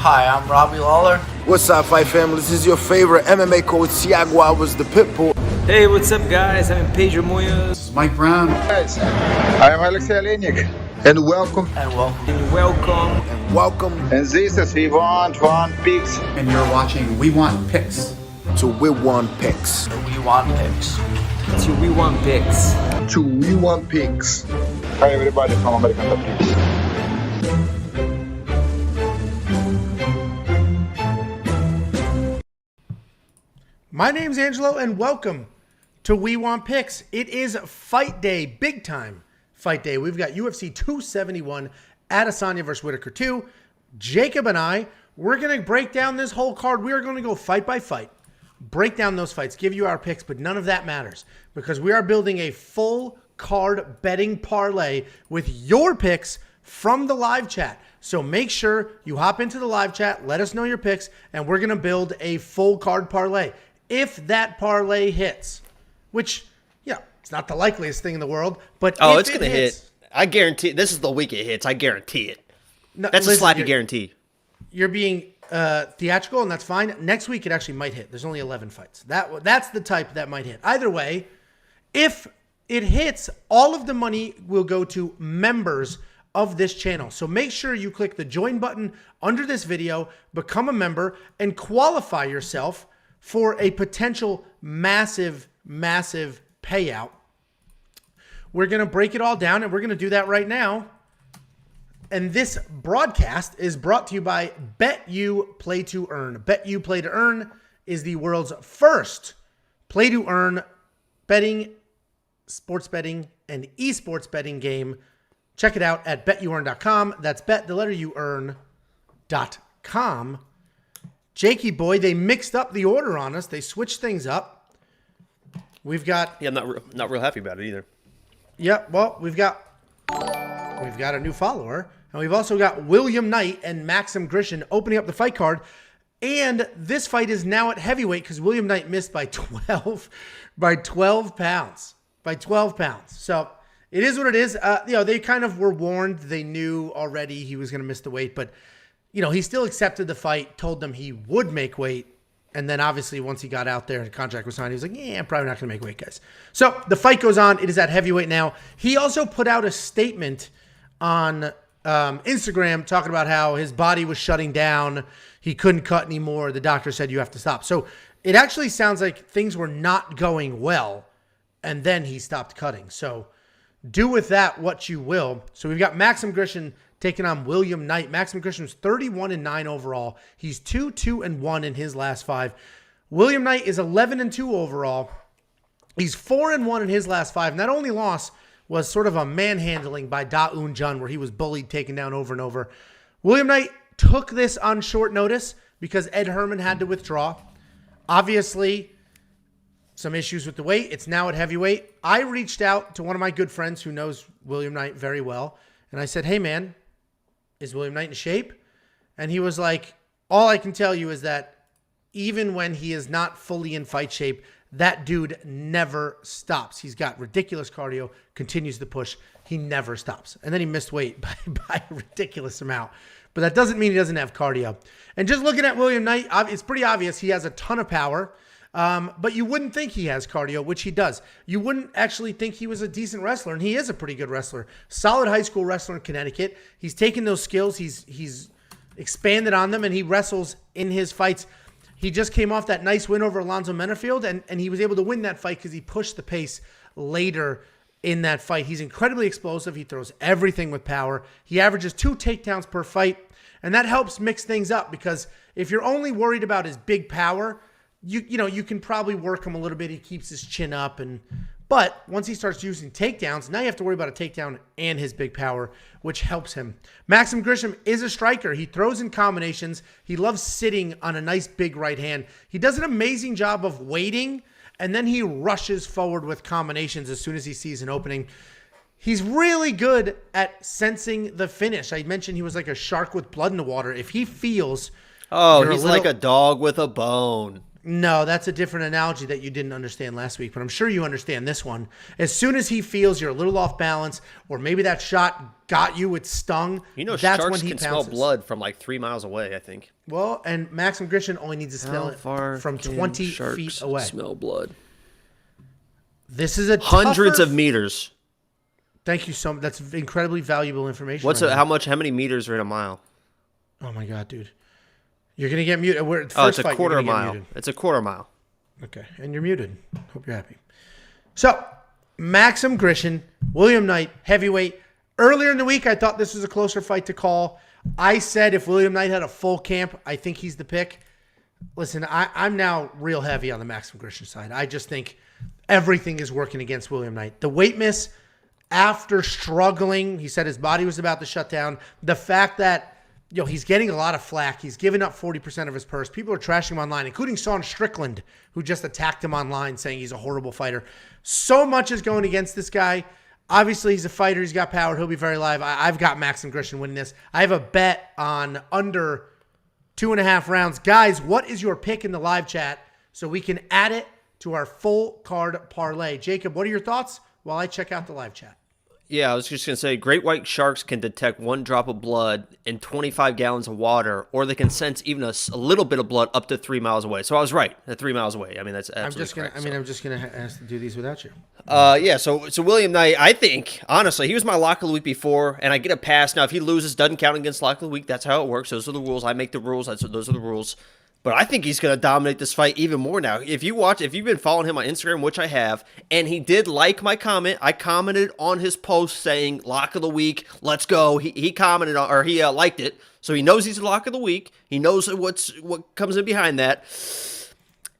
Hi, I'm Robbie Lawler. What's up, Fight Family? This is your favorite MMA coach, Thiago Alves, the Pitbull. Hey, what's up, guys? I'm Pedro Munoz. This is Mike Brown. Guys, I'm Alexei Olenek. And welcome. And welcome. And welcome. And welcome. And this is We Want One Picks. And you're watching We Want Picks. To We Want Picks. We Want Picks. To We Want Picks. To We Want Picks. Hi, everybody from American Top Picks. My name's Angelo, and welcome to We Want Picks. It is fight day, big time fight day. We've got UFC 271, Adesanya versus Whittaker 2. Jacob and I, we're going to break down this whole card. We are going to go fight by fight, break down those fights, give you our picks, but none of that matters because we are building a full card betting parlay with your picks from the live chat. So make sure you hop into the live chat, let us know your picks, and we're going to build a full card parlay. If that parlay hits, which, yeah, it's not the likeliest thing in the world, but oh, if it's going to hit. I guarantee. This is the week it hits. I guarantee it. No, that's listen, a slappy guarantee. You're being theatrical, and that's fine. Next week, it actually might hit. There's only 11 fights. That's the type that might hit. Either way, if it hits, all of the money will go to members of this channel. So make sure you click the join button under this video, become a member, and qualify yourself for a potential massive, massive payout. We're going to break it all down, and we're going to do that right now. And this broadcast is brought to you by BETU Play to Earn. BETU Play to Earn is the world's first play to earn betting, sports betting, and esports betting game. Check it out at betuearn.com. That's bet, the letter U, earn.com. Jakey boy, they mixed up the order on us. They switched things up. We've got... Yeah, I'm not real happy about it either. Yeah, well, we've got a new follower. And we've also got William Knight and Maxim Grisham opening up the fight card. And this fight is now at heavyweight because William Knight missed by 12 pounds. By 12 pounds. So it is what it is. They kind of were warned. They knew already he was going to miss the weight. But, he still accepted the fight, told them he would make weight. And then obviously once he got out there and the contract was signed, he was like, yeah, I'm probably not going to make weight, guys. So the fight goes on. It is at heavyweight now. He also put out a statement on Instagram talking about how his body was shutting down. He couldn't cut anymore. The doctor said you have to stop. So it actually sounds like things were not going well. And then he stopped cutting. So do with that what you will. So we've got Maxim Grisham taking on William Knight. Maxim Grisham's 31-9 overall. He's 2-2-1 in his last 5. William Knight is 11-2 overall. He's 4-1 in his last 5. And that only loss was sort of a manhandling by Da Un Jun where he was bullied, taken down over and over. William Knight took this on short notice because Ed Herman had to withdraw. Obviously, some issues with the weight. It's now at heavyweight. I reached out to one of my good friends who knows William Knight very well. And I said, hey, man, is William Knight in shape? And he was like, all I can tell you is that even when he is not fully in fight shape, that dude never stops. He's got ridiculous cardio, continues to push. He never stops. And then he missed weight by a ridiculous amount. But that doesn't mean he doesn't have cardio. And just looking at William Knight, it's pretty obvious he has a ton of power. But you wouldn't think he has cardio, which he does. You wouldn't actually think he was a decent wrestler, and he is a pretty good wrestler. Solid high school wrestler in Connecticut. He's taken those skills, he's expanded on them, and he wrestles in his fights. He just came off that nice win over Alonzo Menafield, and he was able to win that fight because he pushed the pace later in that fight. He's incredibly explosive. He throws everything with power. He averages 2 takedowns per fight, and that helps mix things up because if you're only worried about his big power, you can probably work him a little bit. He keeps his chin up, but once he starts using takedowns, now you have to worry about a takedown and his big power, which helps him. Maxim Grisham is a striker. He throws in combinations. He loves sitting on a nice big right hand. He does an amazing job of waiting, and then he rushes forward with combinations as soon as he sees an opening. He's really good at sensing the finish. I mentioned he was like a shark with blood in the water. If he feels... Oh, he's like a dog with a bone. No, that's a different analogy that you didn't understand last week, but I'm sure you understand this one. As soon as he feels you're a little off balance, or maybe that shot got you, it stung, You know, that's sharks when he can pounces. smell blood from like 3 miles away, I think. Well, and Maxim Grisham only needs to smell it from 20 feet away. Smell blood. This is a Hundreds tougher... of meters. Thank you so much. That's incredibly valuable information. What's right it, now. how many meters are in a mile? Oh my god, dude. You're going to get muted. It's a quarter mile. It's a quarter mile. Okay, and you're muted. Hope you're happy. So, Maxim Grisham, William Knight, heavyweight. Earlier in the week, I thought this was a closer fight to call. I said if William Knight had a full camp, I think he's the pick. Listen, I'm now real heavy on the Maxim Grisham side. I just think everything is working against William Knight. The weight miss, after struggling, he said his body was about to shut down. The fact that he's getting a lot of flack. He's giving up 40% of his purse. People are trashing him online, including Sean Strickland, who just attacked him online saying he's a horrible fighter. So much is going against this guy. Obviously, he's a fighter. He's got power. He'll be very live. I've got Maxim Grisham winning this. I have a bet on under 2.5 rounds. Guys, what is your pick in the live chat so we can add it to our full card parlay? Jacob, what are your thoughts while I check out the live chat? Yeah, I was just going to say, great white sharks can detect 1 drop of blood in 25 gallons of water, or they can sense even a little bit of blood up to 3 miles away. So I was right, at 3 miles away. I mean, that's absolutely correct. I'm just going to ask to do these without you. Yeah, so William Knight, I think, honestly, he was my lock of the week before, and I get a pass. Now, if he loses, doesn't count against lock of the week. That's how it works. Those are the rules. I make the rules. Those are the rules. But I think he's going to dominate this fight even more now. If you've been following him on Instagram, which I have, and he did like my comment, I commented on his post saying, lock of the week, let's go. He commented on, or he liked it. So he knows he's the lock of the week. He knows what comes in behind that.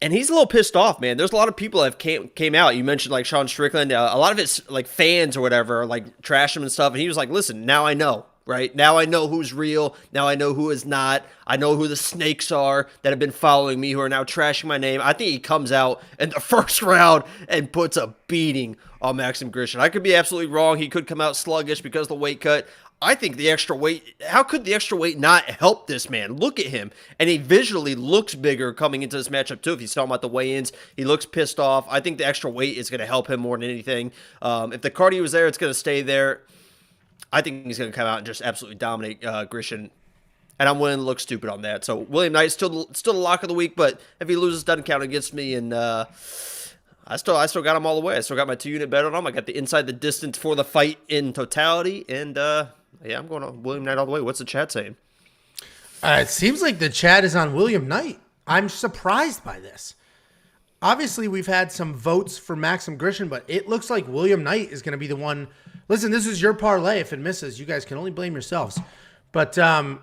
And he's a little pissed off, man. There's a lot of people that came out. You mentioned like Sean Strickland. A lot of it's like fans or whatever, like trash him and stuff. And he was like, listen, now I know. Right? Now I know who's real. Now I know who is not. I know who the snakes are that have been following me, who are now trashing my name. I think he comes out in the first round and puts a beating on Maxim Grisham. I could be absolutely wrong. He could come out sluggish because of the weight cut. I think the extra weight, how could the extra weight not help this man? Look at him. And he visually looks bigger coming into this matchup too. If he's talking about the weigh-ins, he looks pissed off. I think the extra weight is going to help him more than anything. If the cardio is there, it's going to stay there. I think he's going to come out and just absolutely dominate Grisham, and I'm willing to look stupid on that. So William Knight still the lock of the week, but if he loses, doesn't count against me. And I still got him all the way. I still got my 2-unit bet on him. I got the inside the distance for the fight in totality, and yeah, I'm going on William Knight all the way. What's the chat saying? It seems like the chat is on William Knight. I'm surprised by this. Obviously, we've had some votes for Maxim Grisham, but it looks like William Knight is going to be the one. Listen, this is your parlay. If it misses, you guys can only blame yourselves. But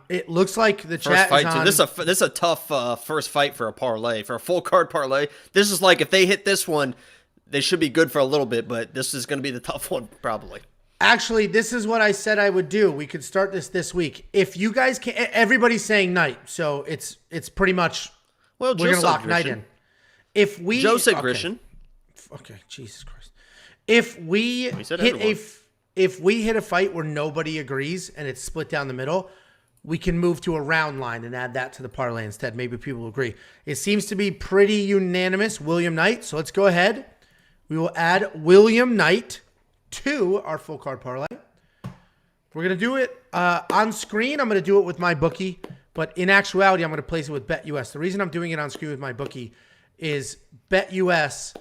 it looks like the chat is on. This is a tough first fight for a parlay, for a full card parlay. This is like if they hit this one, they should be good for a little bit, but this is going to be the tough one probably. Actually, this is what I said I would do. We could start this week. If you guys can, everybody's saying Knight, so it's pretty much we're going to lock Knight in. If we Joe said Grisham. Okay, Jesus Christ. If we hit a fight where nobody agrees and it's split down the middle, we can move to a round line and add that to the parlay instead. Maybe people will agree. It seems to be pretty unanimous, William Knight. So let's go ahead. We will add William Knight to our full card parlay. We're going to do it on screen. I'm going to do it with my bookie, but in actuality, I'm going to place it with BetUS. The reason I'm doing it on screen with my bookie is BetUS,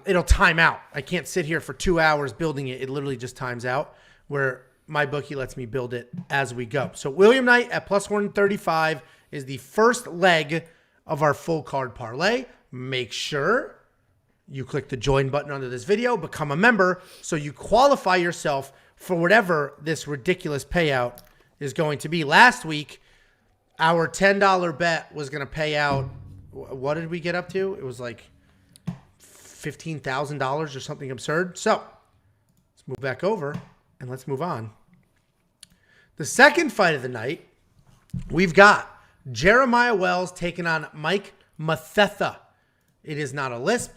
it'll time out. I can't sit here for 2 hours building it. It literally just times out, where my bookie lets me build it as we go. So William Knight at plus 135 is the first leg of our full card parlay. Make sure you click the join button under this video, become a member, so you qualify yourself for whatever this ridiculous payout is going to be. Last week, our $10 bet was going to pay out. What did we get up to? It was like $15,000 or something absurd. So let's move back over and let's move on. The second fight of the night, we've got Jeremiah Wells taking on Mike Mathetha. It is not a lisp.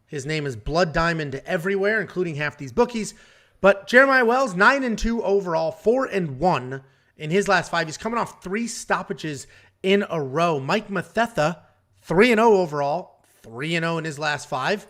His name is Blood Diamond everywhere, including half these bookies. But Jeremiah Wells, 9-2 overall, 4-1 in his last 5. He's coming off 3 stoppages in a row. Mike Mathetha, 3-0 overall, 3-0 in his last 5.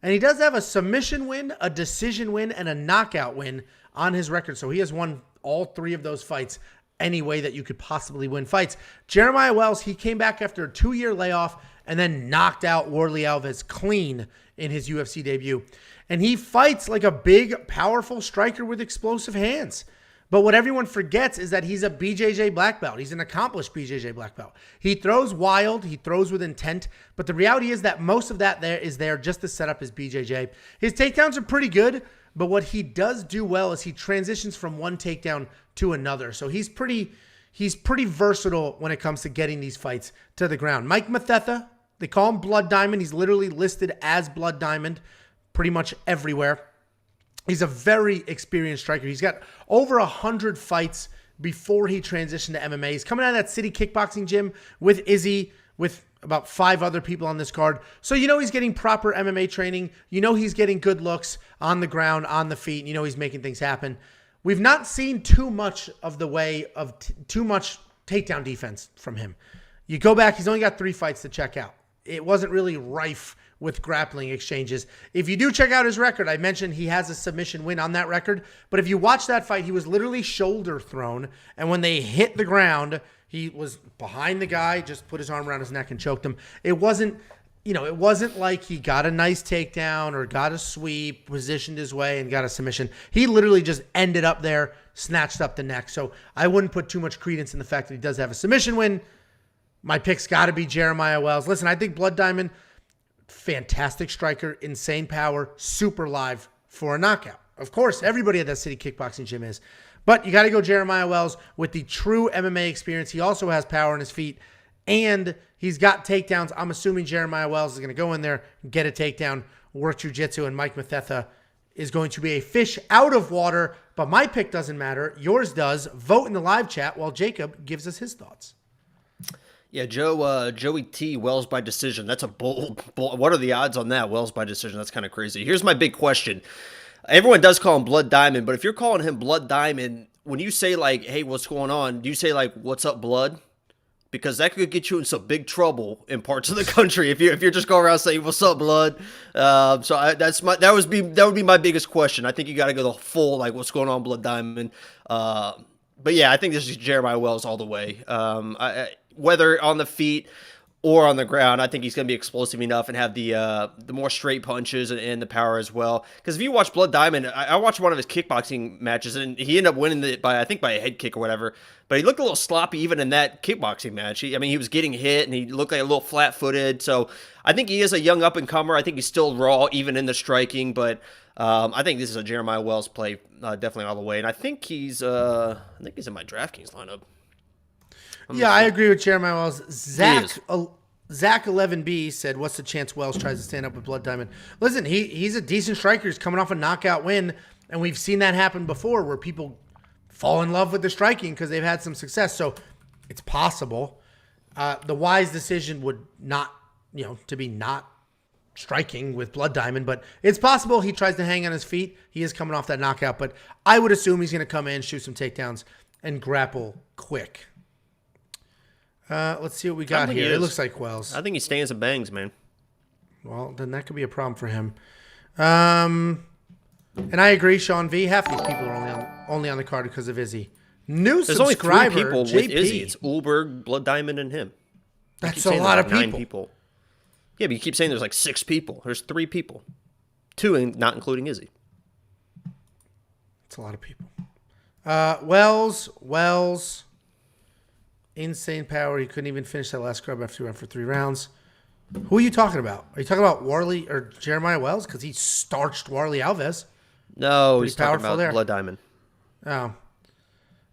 And he does have a submission win, a decision win, and a knockout win on his record. So he has won all 3 of those fights any way that you could possibly win fights. Jeremiah Wells, he came back after a 2-year layoff and then knocked out Warlley Alves clean in his UFC debut. And he fights like a big, powerful striker with explosive hands. But what everyone forgets is that he's a BJJ black belt. He's an accomplished BJJ black belt. He throws wild. He throws with intent. But the reality is that most of that is there just to set up his BJJ. His takedowns are pretty good, but what he does do well is he transitions from one takedown to another. So he's pretty versatile when it comes to getting these fights to the ground. Mike Mathetha, they call him Blood Diamond. He's literally listed as Blood Diamond pretty much everywhere. He's a very experienced striker. He's got over 100 fights before he transitioned to MMA. He's coming out of that city kickboxing gym with Izzy, with about 5 other people on this card. So you know he's getting proper MMA training. You know he's getting good looks on the ground, on the feet. You know he's making things happen. We've not seen too much of the way of too much takedown defense from him. You go back, he's only got 3 fights to check out. It wasn't really rife with grappling exchanges. If you do check out his record, I mentioned he has a submission win on that record. But if you watch that fight, he was literally shoulder thrown. And when they hit the ground, he was behind the guy, just put his arm around his neck and choked him. It wasn't like he got a nice takedown or got a sweep, positioned his way, and got a submission. He literally just ended up there, snatched up the neck. So I wouldn't put too much credence in the fact that he does have a submission win. My pick's got to be Jeremiah Wells. Listen, I think Blood Diamond, fantastic striker, insane power, super live for a knockout. Of course, everybody at that city kickboxing gym is. But you got to go Jeremiah Wells with the true MMA experience. He also has power on his feet, and he's got takedowns. I'm assuming Jeremiah Wells is going to go in there, get a takedown, work jiu-jitsu, and Mike Mathetha is going to be a fish out of water. But my pick doesn't matter. Yours does. Vote in the live chat while Jacob gives us his thoughts. Yeah, Joey T, Wells by decision. That's a bold. What are the odds on that? Wells by decision. That's kind of crazy. Here's my big question. Everyone does call him Blood Diamond, but if you're calling him Blood Diamond, when you say like, hey, what's going on? Do you say like, what's up, blood? Because that could get you in some big trouble in parts of the country if you're just going around saying, what's up, blood? That would be my biggest question. I think you got to go the full, like, what's going on, Blood Diamond? But yeah, I think this is Jeremiah Wells all the way. Whether on the feet or on the ground, I think he's going to be explosive enough and have the more straight punches and the power as well. Because if you watch Blood Diamond, I watched one of his kickboxing matches, and he ended up winning by a head kick or whatever. But he looked a little sloppy even in that kickboxing match. He was getting hit, and he looked like a little flat-footed. So I think he is a young up-and-comer. I think he's still raw even in the striking. But I think this is a Jeremiah Wells play definitely all the way. And I think he's in my DraftKings lineup. Yeah, I agree with Jeremiah Wells. Zach 11B said, what's the chance Wells tries to stand up with Blood Diamond? Listen, he's a decent striker. He's coming off a knockout win, and we've seen that happen before where people fall in love with the striking because they've had some success. So it's possible. The wise decision would not, to be not striking with Blood Diamond, but it's possible he tries to hang on his feet. He is coming off that knockout, but I would assume he's going to come in, shoot some takedowns, and grapple quick. Let's see what we got here. It looks like Wells. I think he stands and bangs, man. Well, then that could be a problem for him. And I agree, Sean V. Half these people are only on the card because of Izzy. There's subscriber, only 3 people JP. with Izzy. It's Ulberg, Blood Diamond, and him. That's a lot of 9 people. Yeah, but you keep saying there's like 6 people. There's 3 people. 2 not including Izzy. It's a lot of people. Wells. Insane power. He couldn't even finish that last scrub after he went for 3 rounds. Who are you talking about? Are you talking about Warlley or Jeremiah Wells? Because he starched Warlley Alves. No, he's talking about there. Blood Diamond. Oh.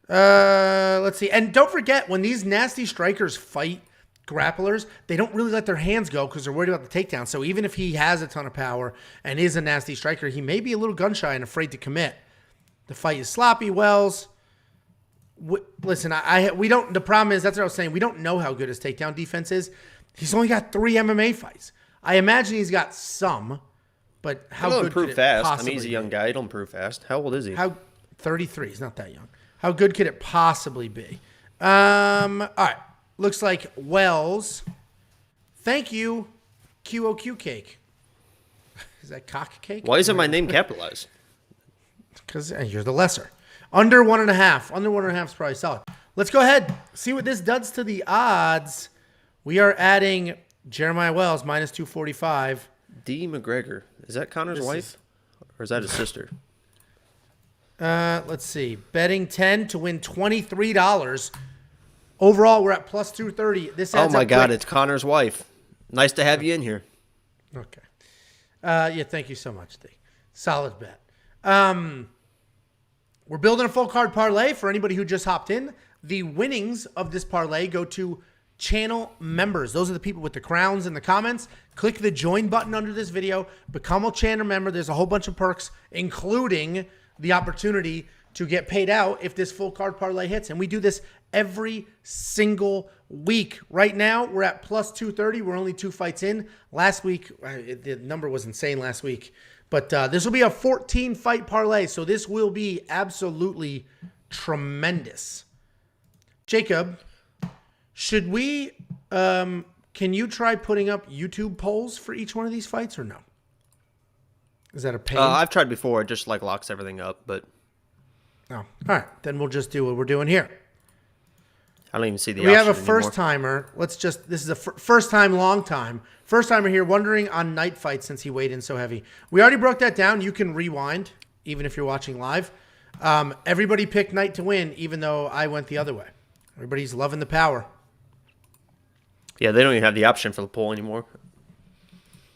Let's see. And don't forget, when these nasty strikers fight grapplers, they don't really let their hands go because they're worried about the takedown. So even if he has a ton of power and is a nasty striker, he may be a little gun shy and afraid to commit. The fight is sloppy. Wells. Listen, we don't. The problem is, that's what I was saying. We don't know how good his takedown defense is. He's only got 3 MMA fights. I imagine he's got some, but how good could it fast? possibly He's a young guy. He don't improve fast. How old is he? 33. He's not that young. How good could it possibly be? All right. Looks like Wells Thank you, QOQ Cake. Is that cock cake? Why isn't my name capitalized? Because you're the lesser. Under 1.5. Under 1.5 is probably solid. Let's go ahead. See what this does to the odds. We are adding Jeremiah Wells, minus 245. D. McGregor. Is that Connor's wife? Or is that his sister? Let's see. Betting 10 to win $23. Overall, we're at plus 230. This adds Oh, my up God. quick. It's Connor's wife. Nice to have you in here. Okay. Yeah, thank you so much, D. Solid bet. We're building a full card parlay for anybody who just hopped in. The winnings of this parlay go to channel members. Those are the people with the crowns in the comments. Click the join button under this video. Become a channel member. There's a whole bunch of perks, including the opportunity to get paid out if this full card parlay hits. And we do this every single week. Right now, we're at plus 230. We're only 2 fights in. Last week, the number was insane last week. But this will be a 14-fight parlay, so this will be absolutely tremendous. Jacob, should we, can you try putting up YouTube polls for each one of these fights or no? Is that a pain? I've tried before. It just like locks everything up, but No. All right, then we'll just do what we're doing here. I don't even see the We have a option anymore. first timer. This is a first time, long time. First timer here wondering on night fights since he weighed in so heavy. We already broke that down. You can rewind even if you're watching live. Everybody picked night to win, even though I went the other way. Everybody's loving the power. Yeah, they don't even have the option for the poll anymore.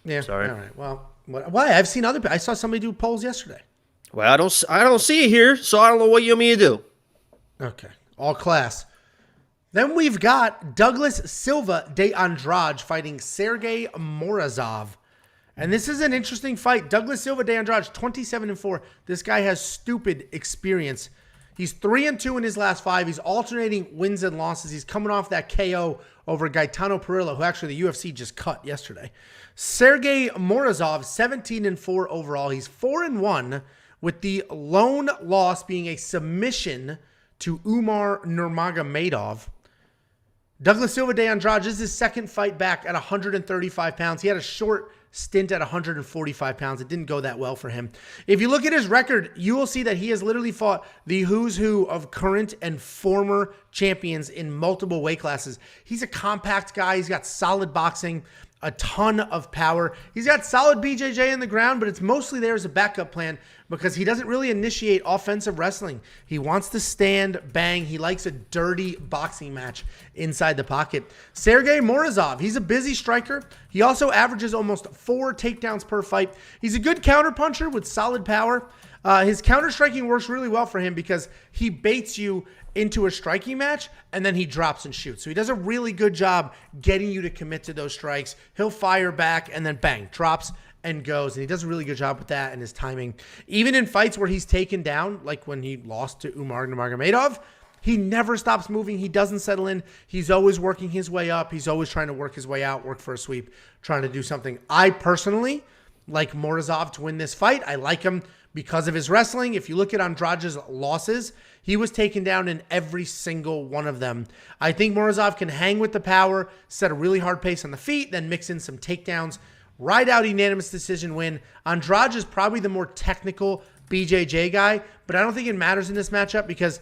Yeah. Sorry. All right. Well, why? I've seen other. I saw somebody do polls yesterday. Well, I don't see it here, so I don't know what you want me to do. Okay. All class. Then we've got Douglas Silva de Andrade fighting Sergey Morozov. And this is an interesting fight. Douglas Silva de Andrade, 27-4. This guy has stupid experience. He's 3-2 in his last 5. He's alternating wins and losses. He's coming off that KO over Gaetano Perillo, who actually the UFC just cut yesterday. Sergey Morozov, 17-4 overall. He's 4-1 with the lone loss being a submission to Umar Nurmagomedov. Douglas Silva de Andrade, this is his second fight back at 135 pounds. He had a short stint at 145 pounds. It didn't go that well for him. If you look at his record, you will see that he has literally fought the who's who of current and former champions in multiple weight classes. He's a compact guy. He's got solid boxing, a ton of power. He's got solid BJJ in the ground, but it's mostly there as a backup plan because he doesn't really initiate offensive wrestling. He wants to stand, bang. He likes a dirty boxing match inside the pocket. Sergey Morozov, he's a busy striker. He also averages almost 4 takedowns per fight. He's a good counterpuncher with solid power. His counter striking works really well for him because he baits you into a striking match and then he drops and shoots. So he does a really good job getting you to commit to those strikes. He'll fire back and then bang, drops and goes. And he does a really good job with that and his timing. Even in fights where he's taken down, like when he lost to Umar Nurmagomedov, he never stops moving. He doesn't settle in. He's always working his way up. He's always trying to work his way out, work for a sweep, trying to do something. I personally like Morozov to win this fight. I like him because of his wrestling. If you look at Andrade's losses, he was taken down in every single one of them. I think Morozov can hang with the power, set a really hard pace on the feet, then mix in some takedowns, ride out unanimous decision win. Andrade is probably the more technical BJJ guy, but I don't think it matters in this matchup because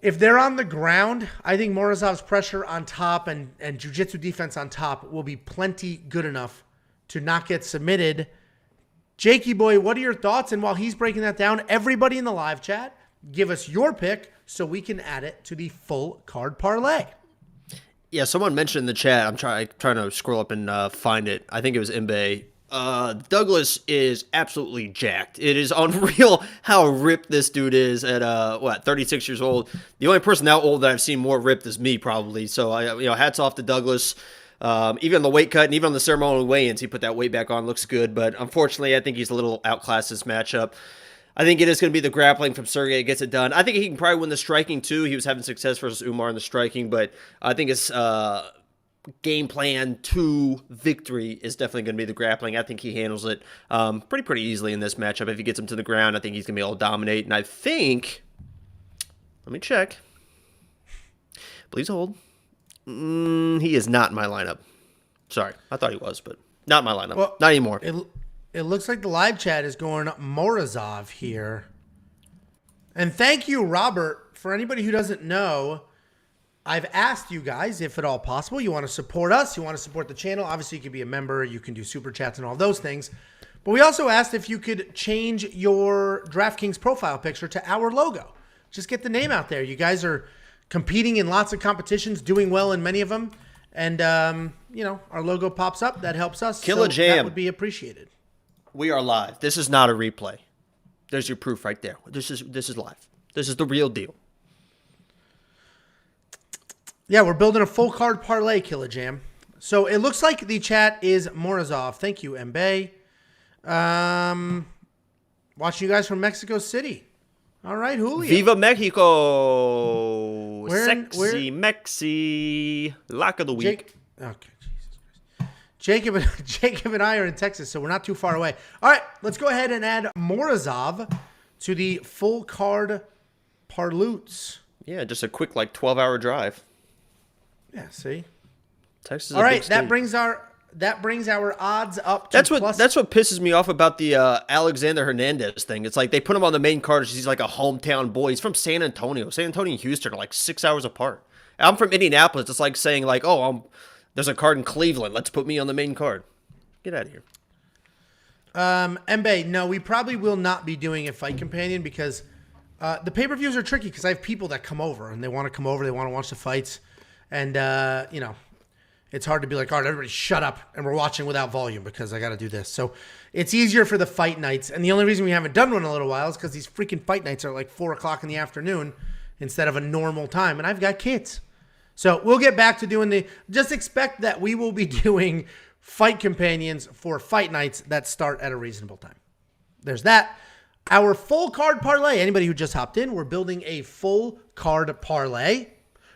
if they're on the ground, I think Morozov's pressure on top and jiu-jitsu defense on top will be plenty good enough to not get submitted. Jakey boy, what are your thoughts? And while he's breaking that down, everybody in the live chat, give us your pick so we can add it to the full card parlay. Yeah, someone mentioned in the chat. I'm trying to scroll up and find it. I think it was Mbe. Douglas is absolutely jacked. It is unreal how ripped this dude is at 36 years old. The only person that old that I've seen more ripped is me, probably. So hats off to Douglas. Even on the weight cut and even on the ceremonial weigh-ins, he put that weight back on. Looks good, but unfortunately, I think he's a little outclassed this matchup. I think it is going to be the grappling from Sergey gets it done. I think he can probably win the striking too. He was having success versus Umar in the striking, but I think his game plan to victory is definitely going to be the grappling. I think he handles it pretty easily in this matchup. If he gets him to the ground, I think he's going to be able to dominate. And I think, let me check. Please hold. He is not in my lineup. Sorry, I thought he was, but not in my lineup. Well, not anymore. It looks like the live chat is going Morozov here. And thank you, Robert. For anybody who doesn't know, I've asked you guys if at all possible you want to support us, you want to support the channel. Obviously, you can be a member, you can do super chats and all those things. But we also asked if you could change your DraftKings profile picture to our logo. Just get the name out there. You guys are competing in lots of competitions, doing well in many of them. And, you know, our logo pops up. That helps us. Kill a jam. That would be appreciated. We are live. This is not a replay. There's your proof right there. This is live. This is the real deal. Yeah, we're building a full card parlay, Kill a Jam. So it looks like the chat is Morozov. Thank you, Mbaye. Watching you guys from Mexico City. All right, Julio. Viva Mexico. Where- Mexi. Lock of the week. Okay, Jesus Christ. Jacob and I are in Texas, so we're not too far away. All right, let's go ahead and add Morozov to the full card parlays. Yeah, just a quick 12-hour drive. Yeah, see. Texas. All right, that brings our odds up to That's what pisses me off about the Alexander Hernandez thing. It's like they put him on the main card. He's like a hometown boy. He's from San Antonio. San Antonio and Houston are like 6 hours apart. I'm from Indianapolis. It's like saying there's a card in Cleveland. Let's put me on the main card. Get out of here. Mbaye, no, we probably will not be doing a fight companion because the pay-per-views are tricky because I have people that come over and they want to come over. They want to watch the fights. And, you know, it's hard to be like, all right, everybody shut up. And we're watching without volume because I got to do this. So it's easier for the fight nights. And the only reason we haven't done one in a little while is because these freaking fight nights are like 4 o'clock in the afternoon instead of a normal time. And I've got kids. So we'll get back to doing just expect that we will be doing fight companions for fight nights that start at a reasonable time. There's that. Our full card parlay. Anybody who just hopped in, we're building a full card parlay.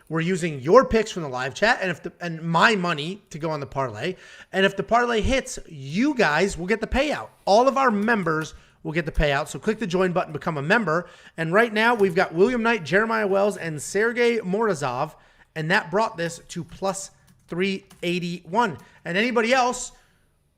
We're using your picks from the live chat and my money to go on the parlay. And if the parlay hits, you guys will get the payout. All of our members will get the payout. So click the join button, become a member. And right now we've got William Knight, Jeremiah Wells, and Sergey Morozov. And that brought this to plus 381. And anybody else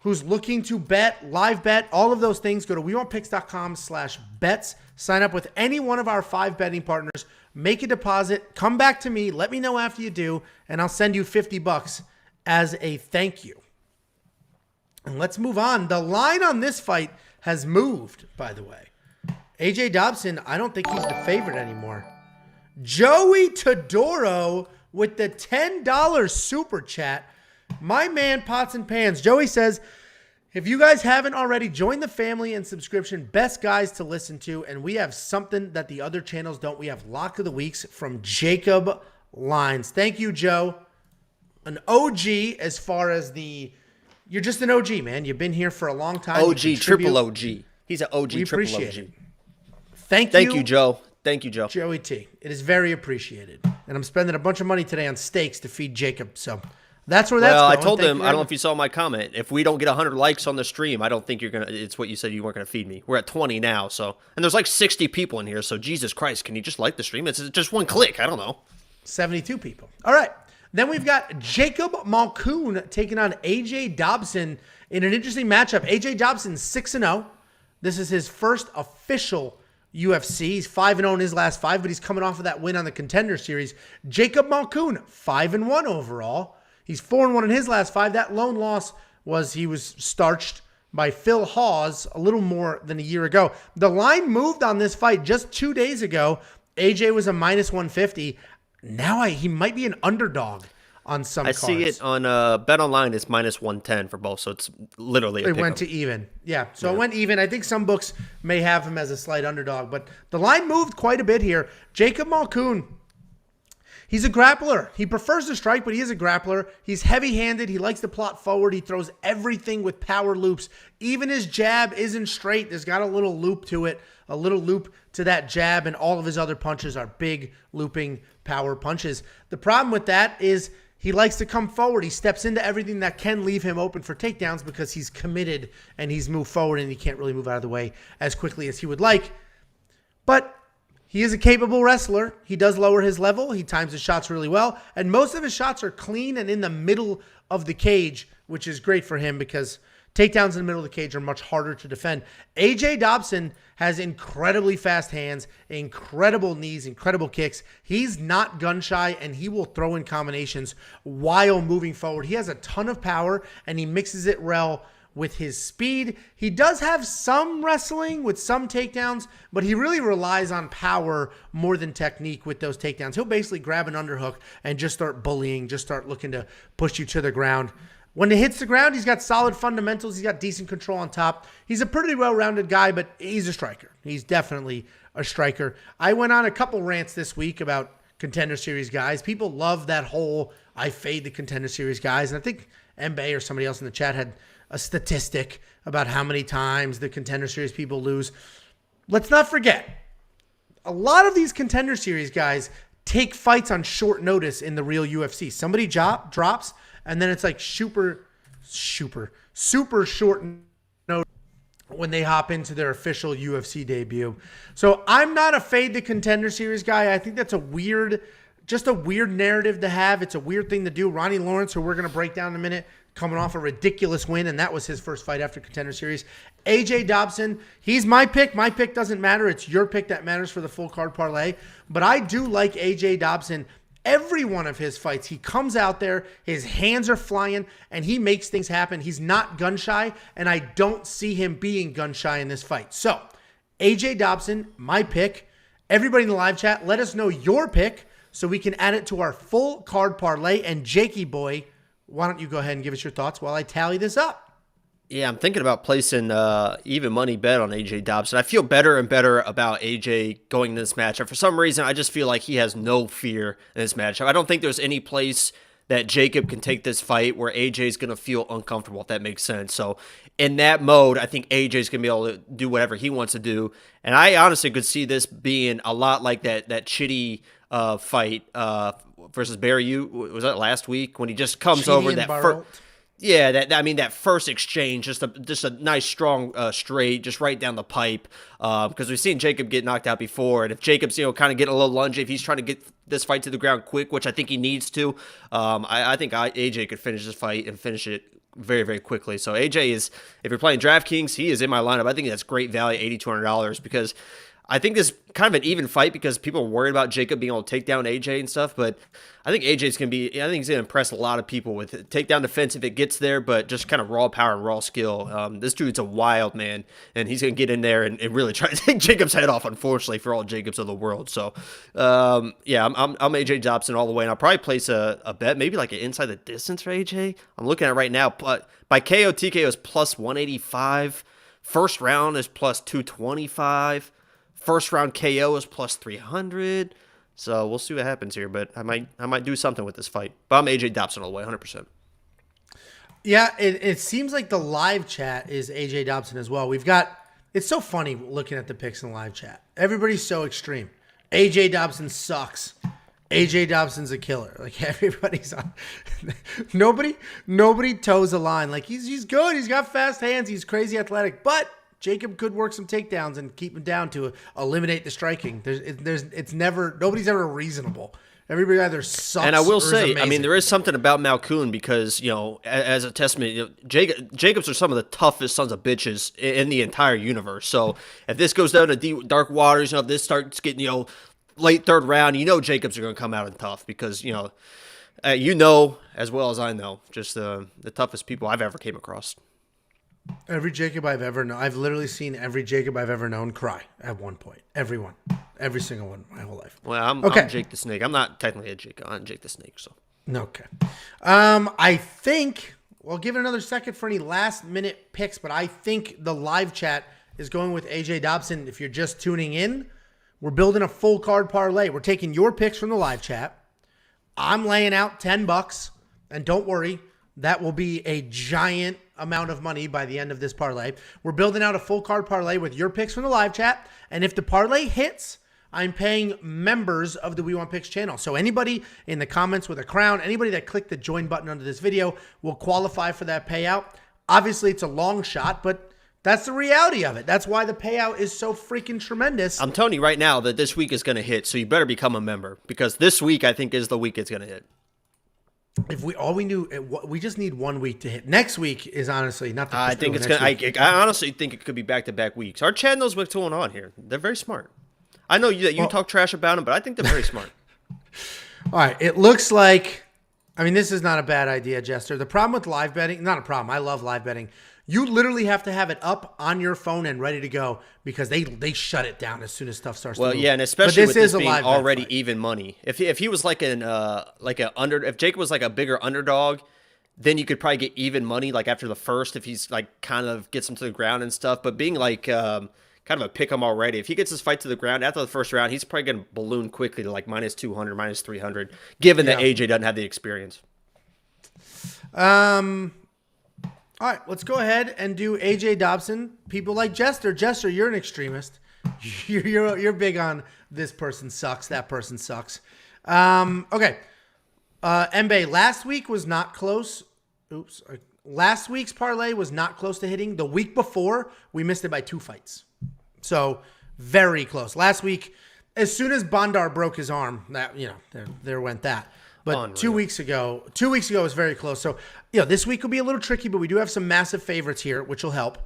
who's looking to bet, live bet, all of those things, go to wewantpicks.com/bets. Sign up with any one of our 5 betting partners. Make a deposit. Come back to me. Let me know after you do, and I'll send you $50 as a thank you. And let's move on. The line on this fight has moved, by the way. AJ Dobson, I don't think he's the favorite anymore. Joey Todoro with the $10 super chat. My man, Pots and Pans. Joey says, if you guys haven't already, join the family and subscription. Best guys to listen to. And we have something that the other channels don't. We have Lock of the Weeks from Jacob Lines. Thank you, Joe. An OG as far as you're just an OG, man. You've been here for a long time. OG, triple OG. He's an OG, we triple appreciate OG. it. Thank you, Joe. Thank you, Joe. Joey T. It is very appreciated. And I'm spending a bunch of money today on steaks to feed Jacob. So that's where that's going. Well, I told him, I don't know if you saw my comment. If we don't get 100 likes on the stream, I don't think you're going to, it's what you said you weren't going to feed me. We're at 20 now. So, and there's like 60 people in here. So Jesus Christ, can you just like the stream? It's just one click. I don't know. 72 people. All right. Then we've got Jacob Malcott taking on AJ Dobson in an interesting matchup. AJ Dobson 6-0. This is his first official UFC. He's 5-0 in his last 5, but he's coming off of that win on the Contender Series. Jacob Malcott 5-1 overall. He's 4-1 in his last 5. That lone loss was he was starched by Phil Hawes a little more than a year ago. The line moved on this fight just 2 days ago. AJ was a minus 150. Now he might be an underdog on some cards. I see it on Bet Online. It's minus 110 for both, so it's literally a It went pick-em. to even. Yeah, so it went even. I think some books may have him as a slight underdog, but the line moved quite a bit here. Jacob Malcott, he's a grappler. He prefers to strike, but he is a grappler. He's heavy-handed. He likes to plot forward. He throws everything with power loops. Even his jab isn't straight. There's got a little loop to it, a little loop to that jab, and all of his other punches are big, looping power punches. The problem with that is he likes to come forward. He steps into everything that can leave him open for takedowns because he's committed and he's moved forward and he can't really move out of the way as quickly as he would like. But He is a capable wrestler. He does lower his level. He times his shots really well. And most of his shots are clean and in the middle of the cage, which is great for him because takedowns in the middle of the cage are much harder to defend. AJ Dobson has incredibly fast hands, incredible knees, incredible kicks. He's not gun shy, and he will throw in combinations while moving forward. He has a ton of power, and he mixes it well with his speed. He does have some wrestling with some takedowns, but he really relies on power more than technique with those takedowns. He'll basically grab an underhook and just start bullying, just start looking to push you to the ground. When it hits the ground, he's got solid fundamentals. He's got decent control on top. He's a pretty well-rounded guy, but he's a striker. He's definitely a striker. I went on a couple rants this week about Contender Series guys. People love that whole I fade the Contender Series guys, and I think Mbaye or somebody else in the chat had a statistic about how many times the Contender Series people lose. Let's not forget, a lot of these Contender Series guys take fights on short notice in the real UFC. Somebody drops, and then it's like super short notice when they hop into their official UFC debut. So I'm not a fade the Contender Series guy. I think that's just a weird narrative to have. It's a weird thing to do. Ronnie Lawrence, who we're going to break down in a minute, coming off a ridiculous win, and that was his first fight after Contender Series. AJ Dobson, he's my pick. My pick doesn't matter. It's your pick that matters for the full card parlay. But I do like AJ Dobson. Every one of his fights, he comes out there, his hands are flying, and he makes things happen. He's not gun shy, and I don't see him being gun shy in this fight. So, AJ Dobson, my pick. Everybody in the live chat, let us know your pick so we can add it to our full card parlay. And Jakey boy, why don't you go ahead and give us your thoughts while I tally this up? Yeah, I'm thinking about placing even money bet on AJ Dobson. I feel better and better about AJ going into this matchup. For some reason, I just feel like he has no fear in this matchup. I don't think there's any place that Jacob can take this fight where AJ's going to feel uncomfortable, if that makes sense. So in that mode, I think AJ's going to be able to do whatever he wants to do. And I honestly could see this being a lot like that Chitty fight versus Barry. Was that last week when he just comes Chitty over and that Barrett. Yeah, that first exchange, just a nice strong straight, just right down the pipe. Because we've seen Jacob get knocked out before, and if Jacob's kind of getting a little lungy, if he's trying to get this fight to the ground quick, which I think he needs to, I think AJ could finish this fight and finish it very, very quickly. So AJ is, if you're playing DraftKings, he is in my lineup. I think that's great value, $8,200, because I think this is kind of an even fight because people are worried about Jacob being able to take down AJ and stuff, but I think AJ's going to be, I think he's going to impress a lot of people with takedown defense if it gets there, but just kind of raw power and raw skill. This dude's a wild man, and he's going to get in there and really try to take Jacob's head off, unfortunately, for all Jacobs of the world. So, yeah, I'm AJ Dobson all the way, and I'll probably place a bet, maybe like an inside the distance for AJ. I'm looking at it right now, but by KO, TKO is plus 185. First round is plus 225. First round KO is plus 300. So we'll see what happens here, but I might do something with this fight. But I'm AJ Dobson all the way, 100%. Yeah, it seems like the live chat is AJ Dobson as well. It's so funny looking at the picks in the live chat. Everybody's so extreme. AJ Dobson sucks. AJ Dobson's a killer. Like everybody's on. Nobody toes the line. Like he's good. He's got fast hands. He's crazy athletic, but Jacob could work some takedowns and keep him down to eliminate the striking. Nobody's ever reasonable. Everybody either sucks. And I will or is say, amazing. I mean, there is something about Malcott because as a testament, Jacobs are some of the toughest sons of bitches in the entire universe. So if this goes down to deep, dark waters, if this starts getting late third round, Jacobs are going to come out and tough because as well as I know, just the toughest people I've ever came across. Every Jacob I've ever known, I've literally seen every Jacob I've ever known cry at one point. Everyone. Every single one my whole life. Well, I'm Jake the Snake. I'm not technically a Jacob. I'm Jake the Snake, so. Okay. I think, we'll give it another second for any last minute picks, but I think the live chat is going with AJ Dobson. If you're just tuning in, we're building a full card parlay. We're taking your picks from the live chat. I'm laying out $10, and don't worry, that will be a giant amount of money by the end of this parlay. We're building out a full card parlay with your picks from the live chat. And if the parlay hits, I'm paying members of the We Want Picks channel. So anybody in the comments with a crown, anybody that clicked the join button under this video will qualify for that payout. Obviously, it's a long shot, but That's the reality of it. That's why the payout is so freaking tremendous. I'm telling you right now that this week is going to hit, so you better become a member because this week I think is the week it's going to hit. If we just need 1 week to hit. Next week is honestly not the I think it's going to, I honestly think it could be back-to-back weeks. Our Chad knows what's going on here. They're very smart. I know you talk trash about them, but I think they're very smart. All right. It looks like, I mean, this is not a bad idea, Jester. The problem with live betting, not a problem. I love live betting. You literally have to have it up on your phone and ready to go because they shut it down as soon as stuff starts to move. Yeah, and especially with this being already even money. If he was like if Jake was like a bigger underdog, then you could probably get even money like after the first if he's like kind of gets him to the ground and stuff. But being like kind of a pick 'em already, if he gets his fight to the ground after the first round, he's probably going to balloon quickly to like -200, -300, given that AJ doesn't have the experience. All right, let's go ahead and do AJ Dobson. People like Jester. Jester, you're an extremist. You're big on this person sucks, that person sucks. Okay. Mbe, last week was not close. Oops. Last week's parlay was not close to hitting. The week before, we missed it by 2 fights. So, very close. Last week, as soon as Bandar broke his arm, that there went that. But unreal. 2 weeks ago was very close. So, this week will be a little tricky, but we do have some massive favorites here, which will help.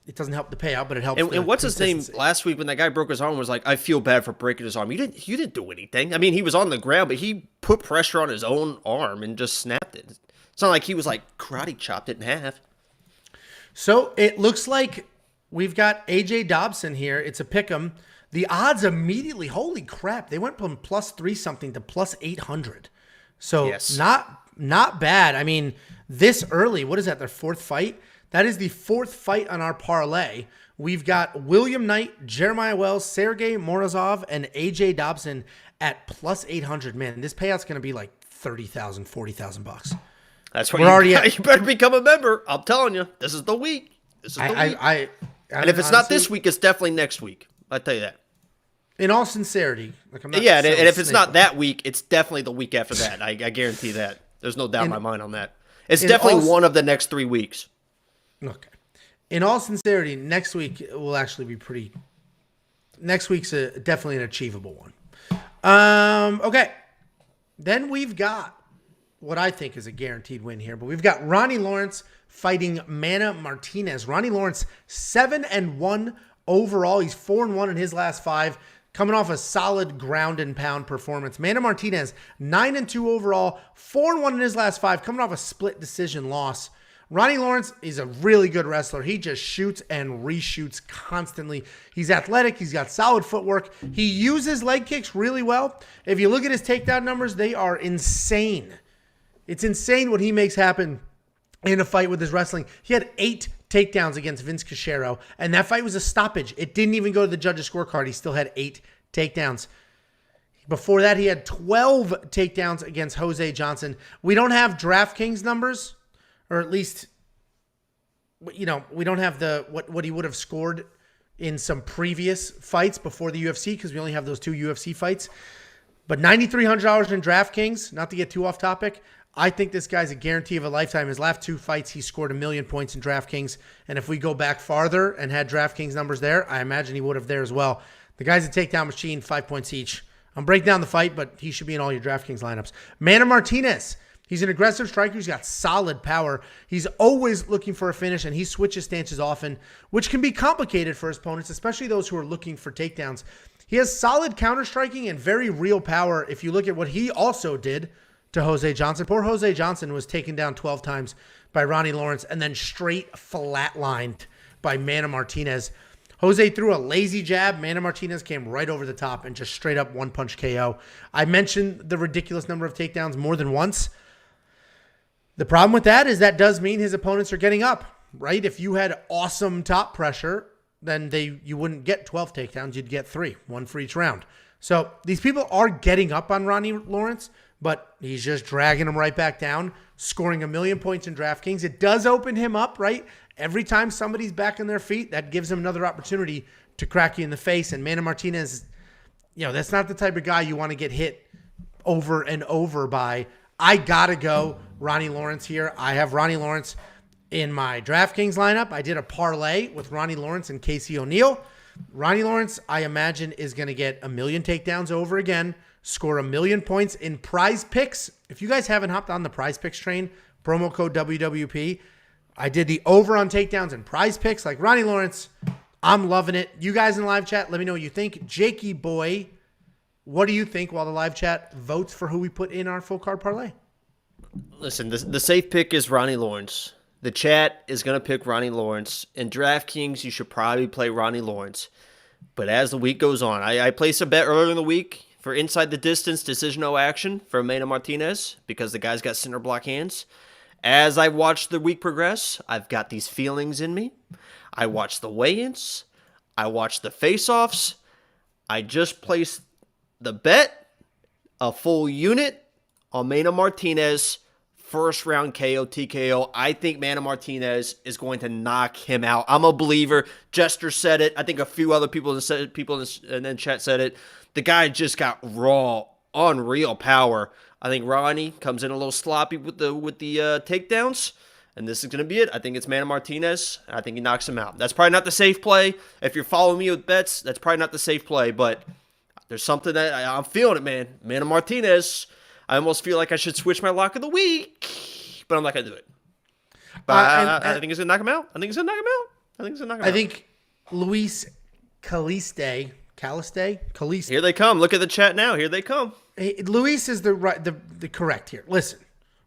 It doesn't help the payout, but it helps. And what's his name last week when that guy broke his arm was like, I feel bad for breaking his arm. You didn't do anything. I mean, he was on the ground, but he put pressure on his own arm and just snapped it. It's not like he was like karate chopped it in half. So it looks like we've got AJ Dobson here. It's a pick'em. The odds immediately, holy crap, they went from +3 something to +800. So yes. Not bad. I mean, this early, what is that, their 4th fight? That is the 4th fight on our parlay. We've got William Knight, Jeremiah Wells, Sergey Morozov, and AJ Dobson at +800. Man, this payout's going to be like $30,000, $40,000. That's why you better become a member. I'm telling you, this is the week. This is the week. And if it's not this week, it's definitely next week. I'll tell you that. In all sincerity. Like I'm not and if it's not that week, it's definitely the week after that. I guarantee that. There's no doubt in my mind on that. It's definitely one of the next 3 weeks. Okay. In all sincerity, next week will actually be pretty... Next week's definitely an achievable one. Okay. Then we've got what I think is a guaranteed win here, but we've got Ronnie Lawrence fighting Mana Martinez. Ronnie Lawrence, 7-1 overall. He's 4-1 in his last 5. Coming off a solid ground and pound performance. Mana Martinez, 9-2 overall, 4-1 in his last 5, coming off a split decision loss. Ronnie Lawrence is a really good wrestler. He just shoots and reshoots constantly. He's athletic. He's got solid footwork. He uses leg kicks really well. If you look at his takedown numbers, they are insane. It's insane what he makes happen in a fight with his wrestling. He had 8 takedowns against Vince Cachero, and that fight was a stoppage. It didn't even go to the judges' scorecard. He still had 8 takedowns. Before that, he had 12 takedowns against Jose Johnson. We don't have DraftKings numbers, or at least, we don't have the what he would have scored in some previous fights before the UFC because we only have those 2 UFC fights. But $9,300 in DraftKings, not to get too off topic, I think this guy's a guarantee of a lifetime. His last 2 fights, he scored 1 million points in DraftKings. And if we go back farther and had DraftKings numbers there, I imagine he would have there as well. The guy's a takedown machine, 5 points each. I'm breaking down the fight, but he should be in all your DraftKings lineups. Mana Martinez, he's an aggressive striker. He's got solid power. He's always looking for a finish, and he switches stances often, which can be complicated for his opponents, especially those who are looking for takedowns. He has solid counter striking and very real power if you look at what he also did to Jose Johnson. Poor Jose Johnson was taken down 12 times by Ronnie Lawrence and then straight flatlined by Mana Martinez. Jose threw a lazy jab. Mana Martinez came right over the top and just straight up one-punch KO. I mentioned the ridiculous number of takedowns more than once. The problem with that is that does mean his opponents are getting up, right? If you had awesome top pressure, then you wouldn't get 12 takedowns. You'd get 3, 1 for each round. So these people are getting up on Ronnie Lawrence, but he's just dragging him right back down, scoring 1 million points in DraftKings. It does open him up, right? Every time somebody's back on their feet, that gives him another opportunity to crack you in the face. And Mana Martinez, that's not the type of guy you want to get hit over and over by. I got to go Ronnie Lawrence here. I have Ronnie Lawrence In my DraftKings lineup, I did a parlay with Ronnie Lawrence and Casey O'Neill. Ronnie Lawrence, I imagine, is going to get 1 million takedowns over again, score 1 million points in prize picks. If you guys haven't hopped on the prize picks train, promo code WWP, I did the over on takedowns and prize picks like Ronnie Lawrence. I'm loving it. You guys in the live chat, let me know what you think. Jakey boy, what do you think while the live chat votes for who we put in our full card parlay? Listen, the safe pick is Ronnie Lawrence. The chat is going to pick Ronnie Lawrence. In DraftKings, you should probably play Ronnie Lawrence. But as the week goes on, I placed a bet earlier in the week for inside the distance decision no action for Amanda Martinez because the guy's got center block hands. As I watched the week progress, I've got these feelings in me. I watched the weigh-ins. I watched the face-offs. I just placed the bet, a full unit on Amanda Martinez. First round KO, TKO. I think Mana Martinez is going to knock him out. I'm a believer. Jester said it. I think a few other people in the chat said it. The guy just got raw, unreal power. I think Ronnie comes in a little sloppy with the takedowns, and this is going to be it. I think it's Mana Martinez. I think he knocks him out. That's probably not the safe play. If you're following me with bets, that's probably not the safe play, but there's something that I'm feeling it, man. Mana Martinez. I almost feel like I should switch my lock of the week, but I'm not going to do it. But I think he's going to knock him out. I think Luis Caliste. Here they come. Look at the chat now. Here they come. Hey, Luis is the correct here. Listen,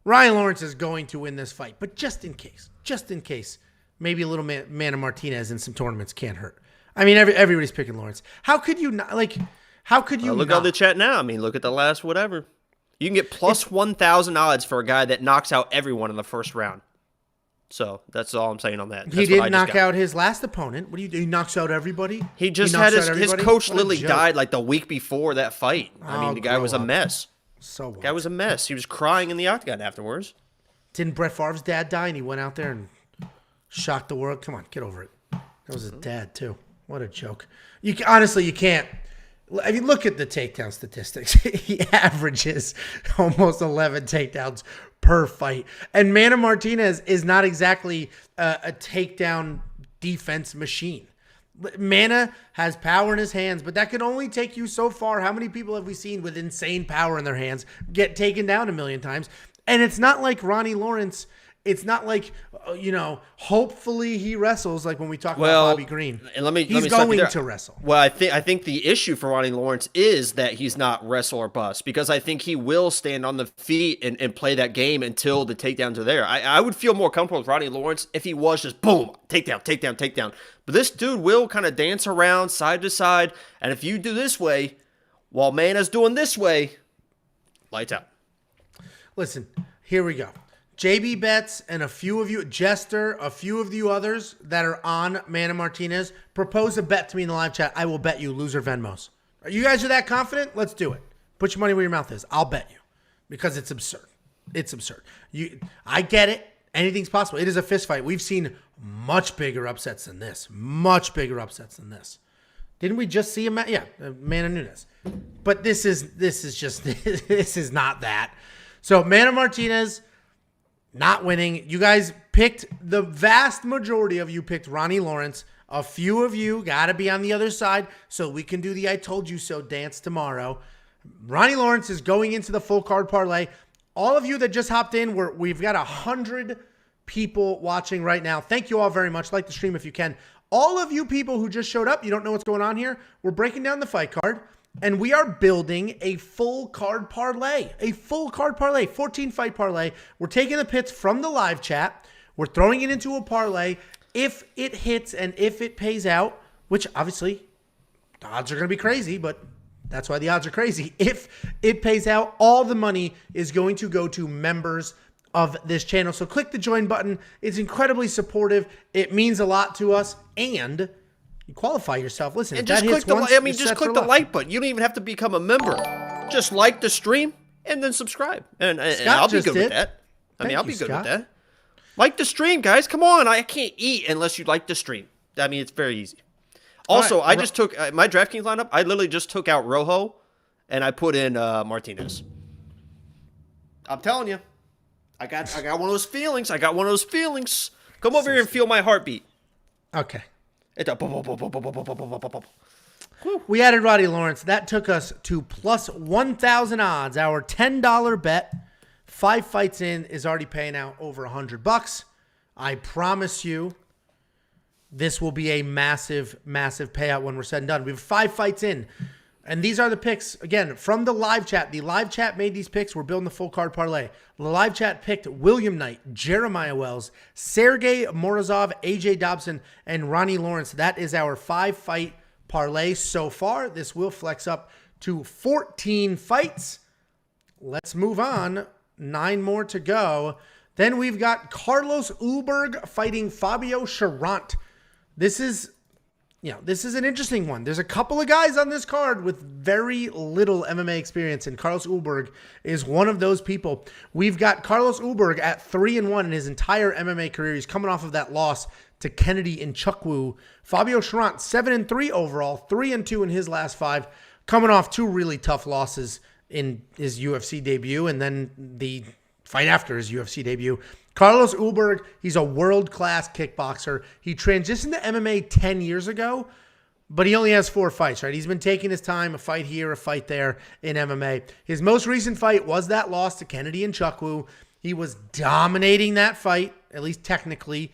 Ryan Lawrence is going to win this fight, but just in case, maybe a little Mana Martinez in some tournaments can't hurt. I mean, everybody's picking Lawrence. How could you not? How could you look not? at the chat now. I mean, look at the last whatever. You can get plus 1,000 odds for a guy that knocks out everyone in the first round. So that's all I'm saying on that. He didn't knock out his last opponent. What do you do? He knocks out everybody? He just had his coach literally died like the week before that fight. I mean, the guy was a mess. So what? The guy was a mess. He was crying in the octagon afterwards. Didn't Brett Favre's dad die and he went out there and shocked the world? Come on, get over it. That was his dad too. What a joke. Honestly, you can't. I mean, look at the takedown statistics. He averages almost 11 takedowns per fight. And Mana Martinez is not exactly a takedown defense machine. Mana has power in his hands, but that can only take you so far. How many people have we seen with insane power in their hands get taken down 1 million times? And it's not like Ronnie Lawrence. It's not like, hopefully he wrestles like when we talk about Bobby Green. And he's going to wrestle. Well, I think the issue for Ronnie Lawrence is that he's not wrestle or bust, because I think he will stand on the feet and play that game until the takedowns are there. I would feel more comfortable with Ronnie Lawrence if he was just boom, takedown. But this dude will kind of dance around side to side, and if you do this way while Mana's doing this way, lights out. Listen, here we go. JB Bets and a few of you, Jester, a few of you others that are on Mana Martinez, propose a bet to me in the live chat. I will bet you loser Venmos. You guys are that confident? Let's do it. Put your money where your mouth is. I'll bet you because it's absurd. It's absurd. I get it. Anything's possible. It is a fist fight. We've seen much bigger upsets than this. Didn't we just see Mana Nunes? But this is just this is not that. So Mana Martinez. Not winning. You guys picked, the vast majority of you picked Ronnie Lawrence. A few of you got to be on the other side so we can do the I told you so dance tomorrow. Ronnie Lawrence is going into the full card parlay. All of you that just hopped in, we've got 100 people watching right now. Thank you all very much. Like the stream if you can. All of you people who just showed up, you don't know what's going on here. We're breaking down the fight card. And we are building a full card parlay, 14 fight parlay. We're taking the pits from the live chat. We're throwing it into a parlay. If it hits and if it pays out, which obviously the odds are going to be crazy, but that's why the odds are crazy. If it pays out, all the money is going to go to members of this channel. So click the join button. It's incredibly supportive. It means a lot to us. And you qualify yourself. Listen, and if just that hits click once, just click the like button. You don't even have to become a member. Just like the stream and then subscribe. And I'll be good with that. I'll be good with that. Like the stream, guys. Come on. I can't eat unless you like the stream. I mean, it's very easy. Also, I just took my DraftKings lineup. I literally just took out Rojo and I put in Martinez. I'm telling you, I got one of those feelings. Come over here and feel my heartbeat. Okay. It's a We added Roddy Lawrence. That took us to plus 1,000 odds. Our $10 bet, 5 fights in, is already paying out over $100. I promise you, this will be a massive, massive payout when we're said and done. We have 5 fights in. And these are the picks, again, from the live chat. The live chat made these picks. We're building the full card parlay. The live chat picked William Knight, Jeremiah Wells, Sergey Morozov, AJ Dobson, and Ronnie Lawrence. That is our 5-fight parlay so far. This will flex up to 14 fights. Let's move on. 9 more to go. Then we've got Carlos Ulberg fighting Fabio Charrat. This is an interesting one. There's a couple of guys on this card with very little MMA experience, and Carlos Ulberg is one of those people. We've got Carlos Ulberg at 3-1 in his entire MMA career. He's coming off of that loss to Kennedy Nchukwu. Fabio Charrat, 7-3 overall, 3-2 in his last 5, coming off 2 really tough losses in his UFC debut, and then the fight after his UFC debut. Carlos Ulberg, he's a world-class kickboxer. He transitioned to MMA 10 years ago, but he only has 4 fights, right? He's been taking his time, a fight here, a fight there in MMA. His most recent fight was that loss to Kennedy Nchukwu. He was dominating that fight, at least technically,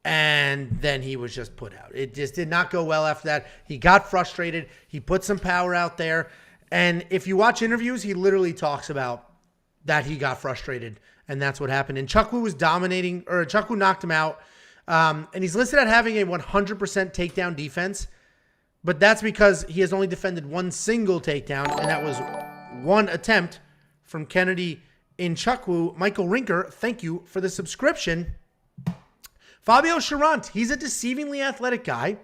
and then he was just put out. It just did not go well after that. He got frustrated. He put some power out there, and if you watch interviews, he literally talks about that he got frustrated, and that's what happened. And Nchukwu was dominating, or Nchukwu knocked him out. And he's listed at having a 100% takedown defense, but that's because he has only defended 1 single takedown, and that was 1 attempt from Kennedy Nchukwu. Michael Rinker, thank you for the subscription. Fabio Charrat, he's a deceivingly athletic guy.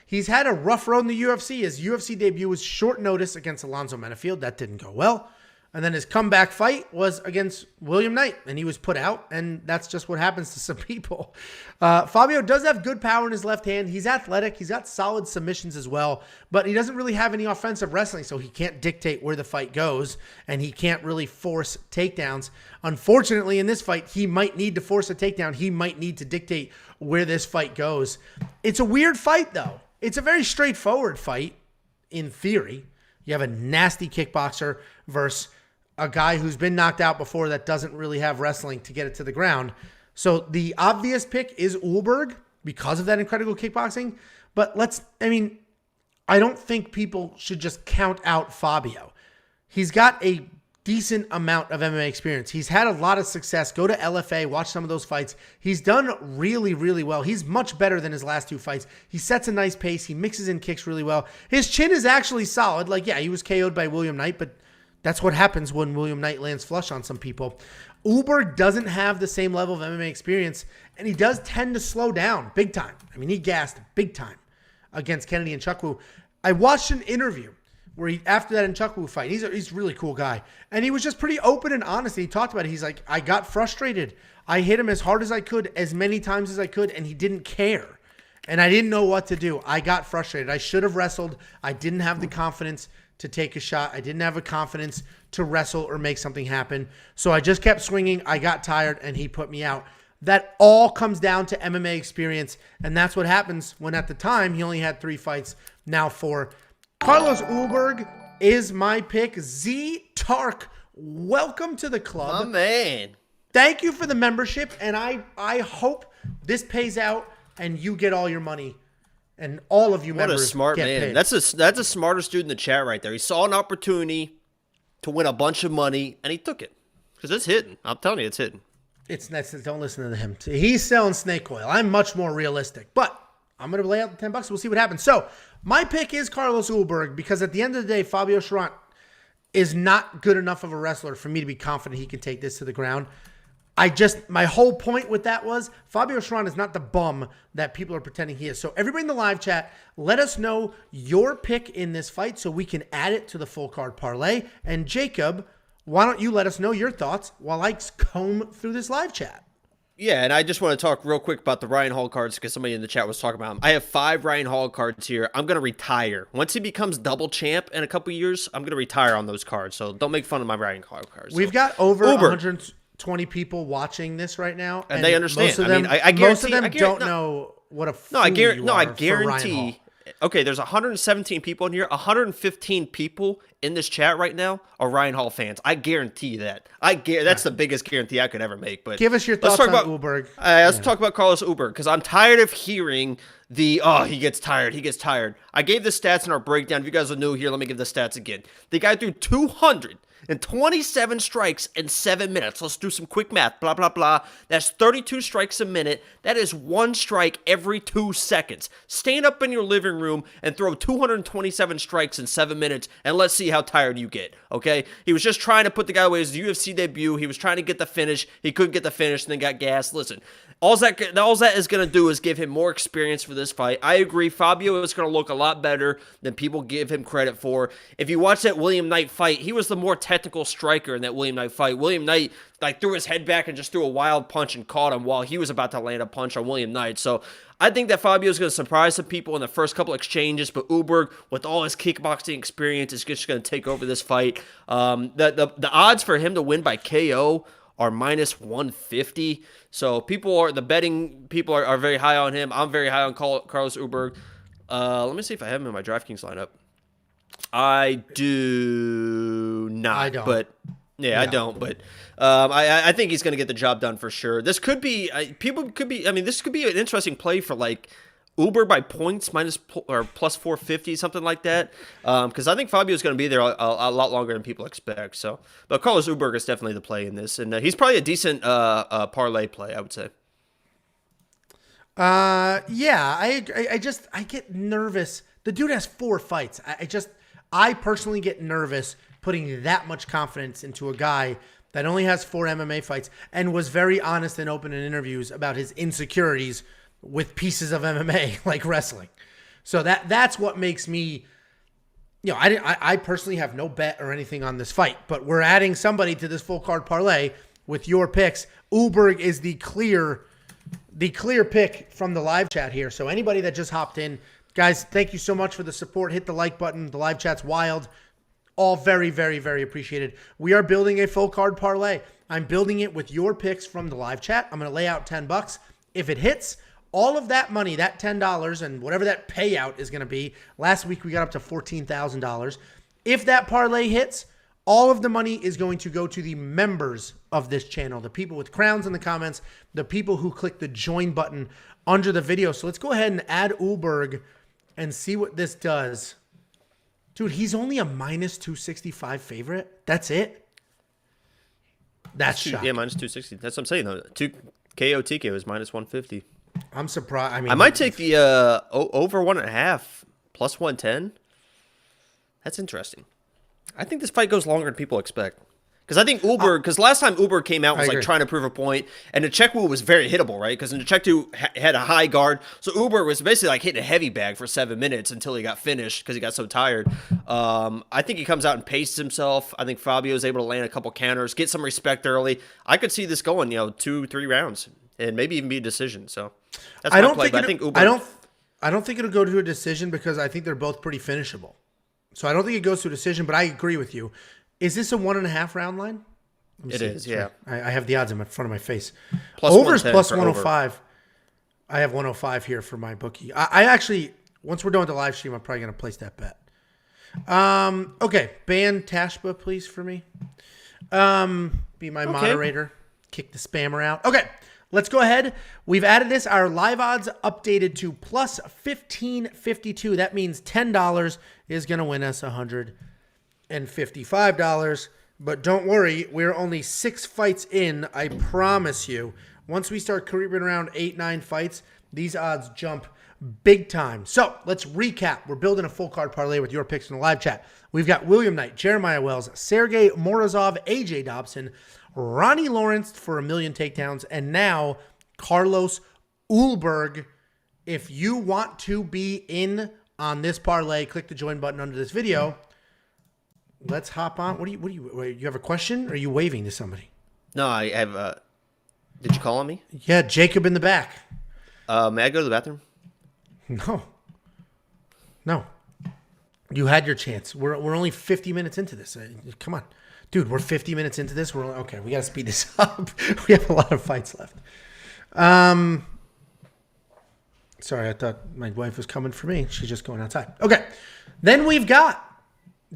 He's had a rough road in the UFC. His UFC debut was short notice against Alonzo Menafield. That didn't go well. And then his comeback fight was against William Knight, and he was put out, and that's just what happens to some people. Fabio does have good power in his left hand. He's athletic. He's got solid submissions as well, but he doesn't really have any offensive wrestling, so he can't dictate where the fight goes, and he can't really force takedowns. Unfortunately, in this fight, he might need to force a takedown. He might need to dictate where this fight goes. It's a weird fight, though. It's a very straightforward fight, in theory. You have a nasty kickboxer versus a guy who's been knocked out before that doesn't really have wrestling to get it to the ground. So the obvious pick is Ulberg because of that incredible kickboxing. But I don't think people should just count out Fabio. He's got a decent amount of MMA experience. He's had a lot of success. Go to LFA, watch some of those fights. He's done really, really well. He's much better than his last 2 fights. He sets a nice pace. He mixes in kicks really well. His chin is actually solid. He was KO'd by William Knight, but that's what happens when William Knight lands flush on some people. Ulberg doesn't have the same level of MMA experience, and he does tend to slow down big time. He gassed big time against Kennedy Nchukwu. I watched an interview where after that Nchukwu fight, he's a really cool guy, and he was just pretty open and honest. He talked about it. He's like, I got frustrated. I hit him as hard as I could, as many times as I could, and he didn't care. And I didn't know what to do. I got frustrated. I should have wrestled. I didn't have the confidence to take a shot. I didn't have the confidence to wrestle or make something happen. So I just kept swinging. I got tired, and he put me out. That all comes down to MMA experience, and that's what happens when at the time he only had 3 fights, now 4. Carlos Ulberg is my pick. Z Tark, welcome to the club. My man. Thank you for the membership, and I hope this pays out and you get all your money. And all of you members What a smart get man. paid. That's a smartest dude in the chat right there. He saw an opportunity to win a bunch of money, and he took it. Because it's hitting. I'm telling you, it's hitting. Don't listen to him. He's selling snake oil. I'm much more realistic. But I'm going to lay out the $10. We'll see what happens. So my pick is Carlos Ulberg because at the end of the day, Fabio Charrat is not good enough of a wrestler for me to be confident he can take this to the ground. My whole point with that was Fabio Charrat is not the bum that people are pretending he is. So everybody in the live chat, let us know your pick in this fight so we can add it to the full card parlay. And Jacob, why don't you let us know your thoughts while I comb through this live chat? Yeah, and I just want to talk real quick about the Ryan Hall cards because somebody in the chat was talking about them. I have 5 Ryan Hall cards here. I'm going to retire. Once he becomes double champ in a couple years, I'm going to retire on those cards. So don't make fun of my Ryan Hall cards. We've got over 100. 20 people watching this right now, And they understand. Most of them, I guarantee, most of them don't no, know what a fool I you are I for Ryan guarantee. Hall. Okay, there's 117 people in here. 115 people in this chat right now are Ryan Hall fans. I guarantee that. That's the biggest guarantee I could ever make. But give us your thoughts on Ulberg. Let's talk about Carlos Ulberg, because I'm tired of hearing he gets tired. He gets tired. I gave the stats in our breakdown. If you guys are new here, let me give the stats again. The guy threw 227 strikes in 7 minutes. Let's do some quick math. Blah, blah, blah. That's 32 strikes a minute. That is 1 strike every 2 seconds. Stand up in your living room and throw 227 strikes in 7 minutes, and let's see how tired you get, okay? He was just trying to put the guy away. His UFC debut. He was trying to get the finish. He couldn't get the finish and then got gassed. Listen, all that is going to do is give him more experience for this fight. I agree. Fabio is going to look a lot better than people give him credit for. If you watch that William Knight fight, he was the more technical striker in that William Knight fight. William Knight threw his head back and just threw a wild punch and caught him while he was about to land a punch on William Knight. So I think that Fabio is going to surprise some people in the first couple exchanges, but Ulberg, with all his kickboxing experience, is just going to take over this fight. The odds for him to win by KO are minus 150. So the betting people are very high on him. I'm very high on Carlos Ulberg. Let me see if I have him in my DraftKings lineup. I do not. I don't. But yeah, I don't. But I think he's going to get the job done for sure. This could be this could be an interesting play for like Ulberg by points plus 450, something like that. Because I think Fabio's going to be there a lot longer than people expect. So, but Carlos Ulberg is definitely the play in this, and he's probably a decent parlay play, I would say. Yeah, I get nervous. The dude has 4 fights. I personally get nervous putting that much confidence into a guy that only has 4 MMA fights and was very honest and open in interviews about his insecurities with pieces of MMA like wrestling. So that's what makes me, I personally have no bet or anything on this fight, but we're adding somebody to this full card parlay with your picks. Ulberg is the clear pick from the live chat here. So anybody that just hopped in, guys, thank you so much for the support. Hit the like button. The live chat's wild. All very, very, very appreciated. We are building a full card parlay. I'm building it with your picks from the live chat. I'm going to lay out $10. If it hits, all of that money, that $10 and whatever that payout is going to be. Last week we got up to $14,000. If that parlay hits, all of the money is going to go to the members of this channel, the people with crowns in the comments, the people who click the join button under the video. So let's go ahead and add Ulberg and see what this does. Dude, he's only a minus 265 favorite. That's it. That's shocking. Yeah, minus 260. That's what I'm saying, though. KO TKO is minus 150. I'm surprised. I mean, I might take the over 1.5 plus 110. That's interesting. I think this fight goes longer than people expect. Because I think Ulberg, because last time Ulberg came out was like trying to prove a point, and Nchekwu was very hittable, right? Because Nchekwu had a high guard, so Ulberg was basically like hitting a heavy bag for 7 minutes until he got finished because he got so tired. I think he comes out and paces himself. I think Fabio is able to land a couple counters, get some respect early. I could see this going, 2-3 rounds, and maybe even be a decision. So that's my play. But I think Ulberg. I don't think it'll go to a decision because I think they're both pretty finishable. So I don't think it goes to a decision, but I agree with you. Is this a 1.5 round line? It is, yeah. I have the odds in front of my face. Plus Over's plus 105. Over. I have 105 here for my bookie. I actually, once we're done with the live stream, I'm probably going to place that bet. Okay, ban Tashba, please, for me. Be my moderator. Kick the spammer out. Okay, let's go ahead. We've added this. Our live odds updated to plus 1552. That means $10 is going to win us $155. But don't worry, we're only 6 fights in. I promise you. Once we start creeping around 8-9 fights, these odds jump big time. So let's recap. We're building a full card parlay with your picks in the live chat. We've got William Knight, Jeremiah Wells, Sergey Morozov, AJ Dobson, Ronnie Lawrence for 1,000,000 takedowns, and now Carlos Ulberg. If you want to be in on this parlay, click the join button under this video. Let's hop on. What do you have a question? Or are you waving to somebody? No, I have. Did you call on me? Yeah, Jacob in the back. May I go to the bathroom? No. You had your chance. We're only 50 minutes into this. Come on. Dude, we're 50 minutes into this. Okay, we got to speed this up. We have a lot of fights left. Sorry, I thought my wife was coming for me. She's just going outside. Okay, then we've got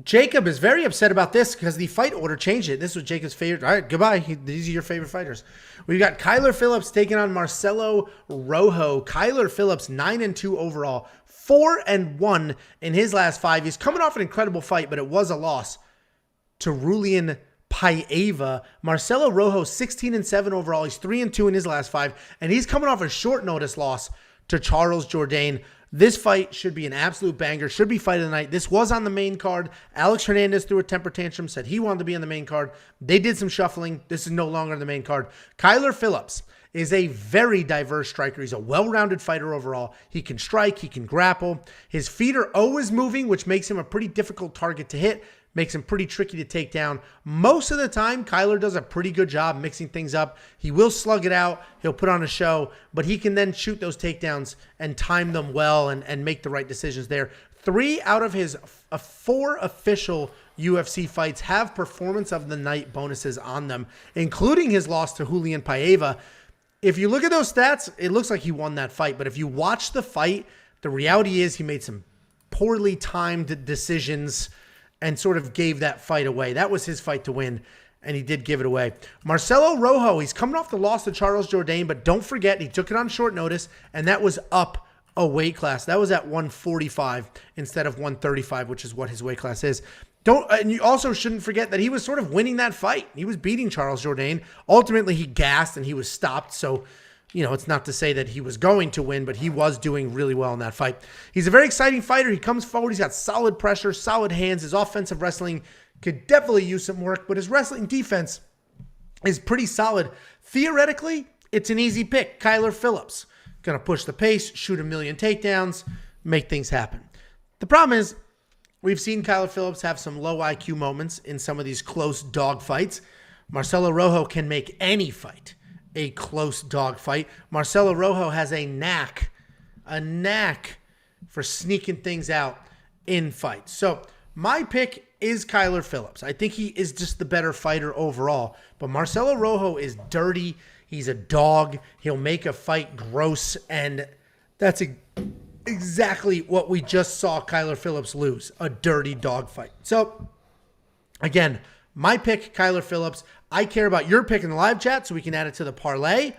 Jacob is very upset about this because the fight order changed it. This was Jacob's favorite. All right, goodbye. These are your favorite fighters. We've got Kyler Phillips taking on Marcelo Rojo. Kyler Phillips, 9-2 overall, 4-1 in his last 5. He's coming off an incredible fight, but it was a loss to Julian Paiva. Marcelo Rojo, 16-7 overall. He's 3-2 in his last 5, and he's coming off a short notice loss to Charles Jourdain. This fight should be an absolute banger. Should be fight of the night. This was on the main card. Alex Hernandez threw a temper tantrum, said he wanted to be on the main card. They did some shuffling. This is no longer on the main card. Kyler Phillips is a very diverse striker. He's a well-rounded fighter overall. He can strike. He can grapple. His feet are always moving, which makes him a pretty difficult target to hit. Makes him pretty tricky to take down. Most of the time, Kyler does a pretty good job mixing things up. He will slug it out. He'll put on a show, but he can then shoot those takedowns and time them well and make the right decisions there. 3 out of his 4 official UFC fights have performance of the night bonuses on them, including his loss to Julian Paiva. If you look at those stats, it looks like he won that fight. But if you watch the fight, the reality is he made some poorly timed decisions and sort of gave that fight away. That was his fight to win, and he did give it away. Marcelo Rojo, he's coming off the loss to Charles Jourdain, but don't forget, he took it on short notice, and that was up a weight class. That was at 145 instead of 135, which is what his weight class is. And you also shouldn't forget that he was sort of winning that fight. He was beating Charles Jourdain. Ultimately, he gassed, and he was stopped, so it's not to say that he was going to win, but he was doing really well in that fight. He's a very exciting fighter. He comes forward. He's got solid pressure, solid hands. His offensive wrestling could definitely use some work, but his wrestling defense is pretty solid. Theoretically, it's an easy pick. Kyler Phillips. Going to push the pace, shoot a million takedowns, make things happen. The problem is we've seen Kyler Phillips have some low IQ moments in some of these close dog fights. Marcelo Rojo can make any fight a close dog fight. Marcelo Rojo has a knack for sneaking things out in fights. So my pick is Kyler Phillips. I think he is just the better fighter overall. But Marcelo Rojo is dirty. He's a dog. He'll make a fight gross. And that's exactly what we just saw Kyler Phillips lose. A dirty dog fight. So again, my pick, Kyler Phillips. I care about your pick in the live chat so we can add it to the parlay.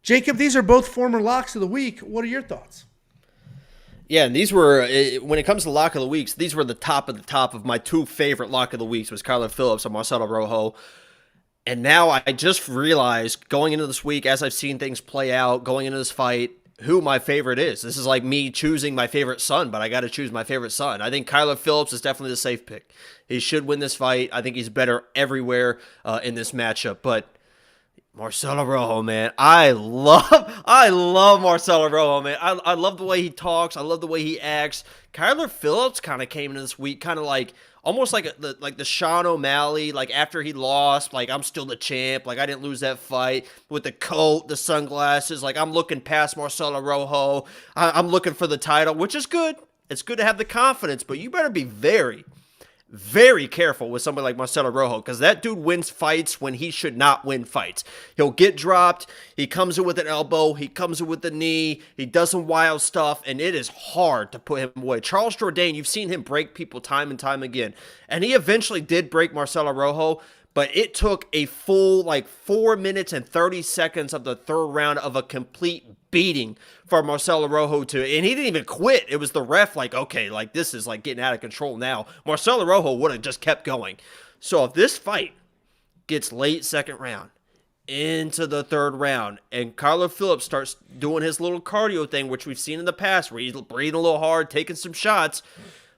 Jacob, these are both former locks of the week. What are your thoughts? Yeah, and these were, when it comes to lock of the weeks, these were the top of my 2 favorite lock of the weeks was Kyler Phillips and Marcelo Rojo. And now I just realized going into this week, as I've seen things play out, going into this fight, who my favorite is. This is like me choosing my favorite son, but I got to choose my favorite son. I think Kyler Phillips is definitely the safe pick. He should win this fight. I think he's better everywhere in this matchup. But Marcelo Rojo, man, I love Marcelo Rojo, man. I love the way he talks. I love the way he acts. Kyler Phillips kind of came into this week kind of like almost like the Sean O'Malley, like after he lost, like I'm still the champ, like I didn't lose that fight, with the coat, the sunglasses, like I'm looking past Marcelo Rojo. I'm looking for the title, which is good. It's good to have the confidence, but you better be very, very careful with somebody like Marcelo Rojo, because that dude wins fights when he should not win fights. He'll get dropped. He comes in with an elbow. He comes in with the knee. He does some wild stuff, and it is hard to put him away. Charles Jourdain, you've seen him break people time and time again, and he eventually did break Marcelo Rojo, but it took a full 4 minutes and 30 seconds of the 3rd round of a complete beating for Marcelo Rojo and he didn't even quit. It was the ref okay, this is getting out of control now. Marcelo Rojo would have just kept going. So if this fight gets late 2nd round into the 3rd round and Kyler Phillips starts doing his little cardio thing, which we've seen in the past where he's breathing a little hard, taking some shots,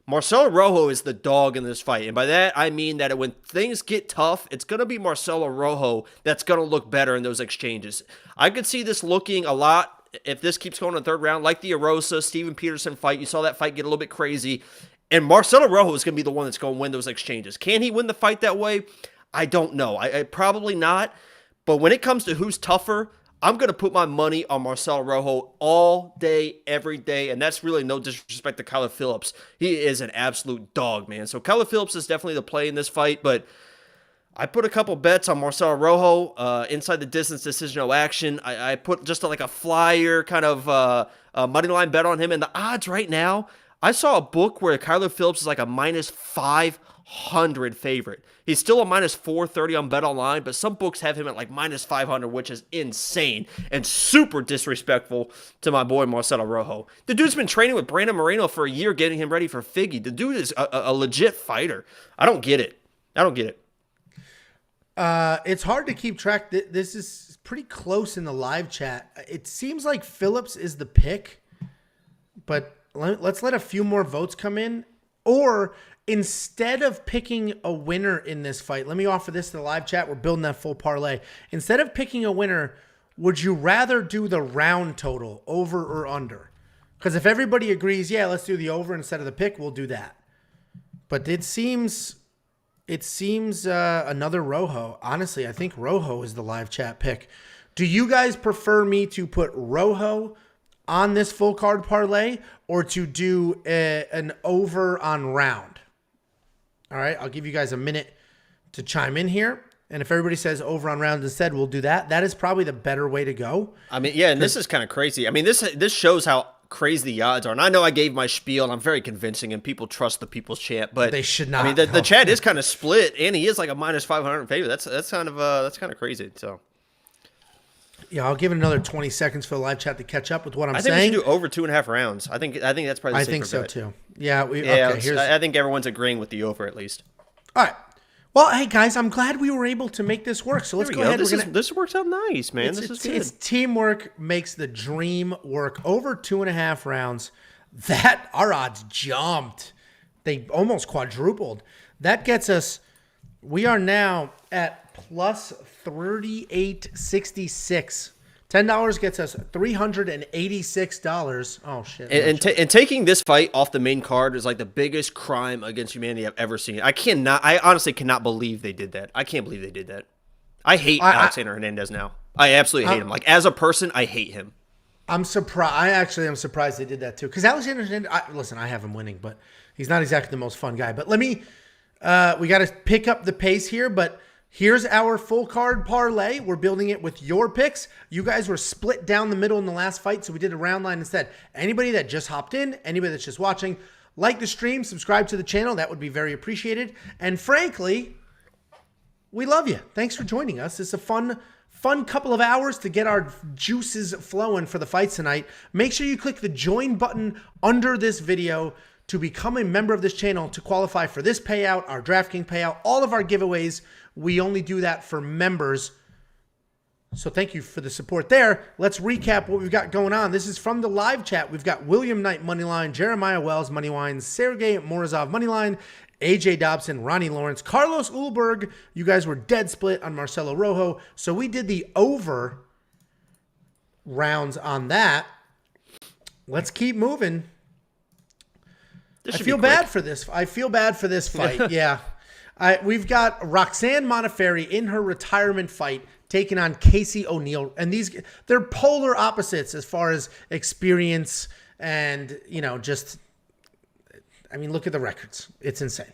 Marcelo Rojo is the dog in this fight. And by that, I mean that when things get tough, it's going to be Marcelo Rojo that's going to look better in those exchanges. I could see this looking a lot, if this keeps going in the 3rd round, like the Arosa, Steven Peterson fight. You saw that fight get a little bit crazy. And Marcelo Rojo is going to be the one that's going to win those exchanges. Can he win the fight that way? I don't know. I probably not. But when it comes to who's tougher, I'm going to put my money on Marcelo Rojo all day, every day, and that's really no disrespect to Kyler Phillips. He is an absolute dog, man. So Kyler Phillips is definitely the play in this fight, but I put a couple bets on Marcelo Rojo, inside the distance decision, no action. I put just like a flyer kind of money line bet on him. And the odds right now, I saw a book where Kyler Phillips is like a minus 500 favorite. He's still a minus 430 on Bet Online, but some books have him at like minus 500, which is insane and super disrespectful to my boy Marcelo Rojo. The dude's been training with Brandon Moreno for a year, getting him ready for Figgy. The dude is a legit fighter. I don't get it. It's hard to keep track. This is pretty close in the live chat. It seems like Phillips is the pick, but let's let a few more votes come in. Or instead of picking a winner in this fight, let me offer this to the live chat. We're building that full parlay. Instead of picking a winner, would you rather do the round total, over or under? Because if everybody agrees, yeah, let's do the over instead of the pick, we'll do that. But it seems another Rojo. Honestly, I think Rojo is the live chat pick. Do you guys prefer me to put Rojo on this full card parlay or to do an over on round? All right, I'll give you guys a minute to chime in here. And if everybody says over on round instead, we'll do that. That is probably the better way to go. I mean, yeah, and this is kind of crazy. I mean, this shows how crazy the odds are. And I know I gave my spiel, and I'm very convincing, and people trust the people's chant, but they should not. I mean, the chat is kind of split, and he is like a minus 500 favorite. That's kind of crazy. So yeah, I'll give it another 20 seconds for the live chat to catch up with what I'm saying. I think we should do over 2.5 rounds. I think that's probably the safer I think so bet. too. Yeah. Okay, I think everyone's agreeing with the over at least. All right. Well, hey guys, I'm glad we were able to make this work. So let's go ahead. This works out nice, man. This is good. It's teamwork makes the dream work. Over 2.5 rounds. Our odds jumped. They almost quadrupled. That gets us. We are now at plus 38.66. $10 gets us $386. Oh shit! And taking this fight off the main card is like the biggest crime against humanity I've ever seen. I honestly cannot believe they did that. I can't believe they did that. I hate Alexander Hernandez now. I absolutely hate him. Like as a person, I hate him. I'm surprised. I actually am surprised they did that too. Because Alexander Hernandez, listen, I have him winning, but he's not exactly the most fun guy. But let me. We got to pick up the pace here, but. Here's our full card parlay. We're building it with your picks. You guys were split down the middle in the last fight, so we did a round line instead. Anybody that just hopped in, anybody that's just watching, like the stream, subscribe to the channel. That would be very appreciated. And frankly, we love you. Thanks for joining us. It's a fun couple of hours to get our juices flowing for the fights tonight. Make sure you click the join button under this video to become a member of this channel to qualify for this payout, our DraftKings payout, all of our giveaways. We only do that for members. So thank you for the support there. Let's recap what we've got going on. This is from the live chat. We've got William Knight moneyline, Jeremiah Wells moneyline, Sergey Morozov moneyline, AJ Dobson, Ronnie Lawrence, Carlos Ulberg. You guys were dead split on Marcelo Rojo. So we did the over rounds on that. Let's keep moving. I feel bad for this. I feel bad for this fight. Yeah. We've got Roxanne Monafari in her retirement fight taking on Casey O'Neill. And they're polar opposites as far as experience and, just, look at the records. It's insane.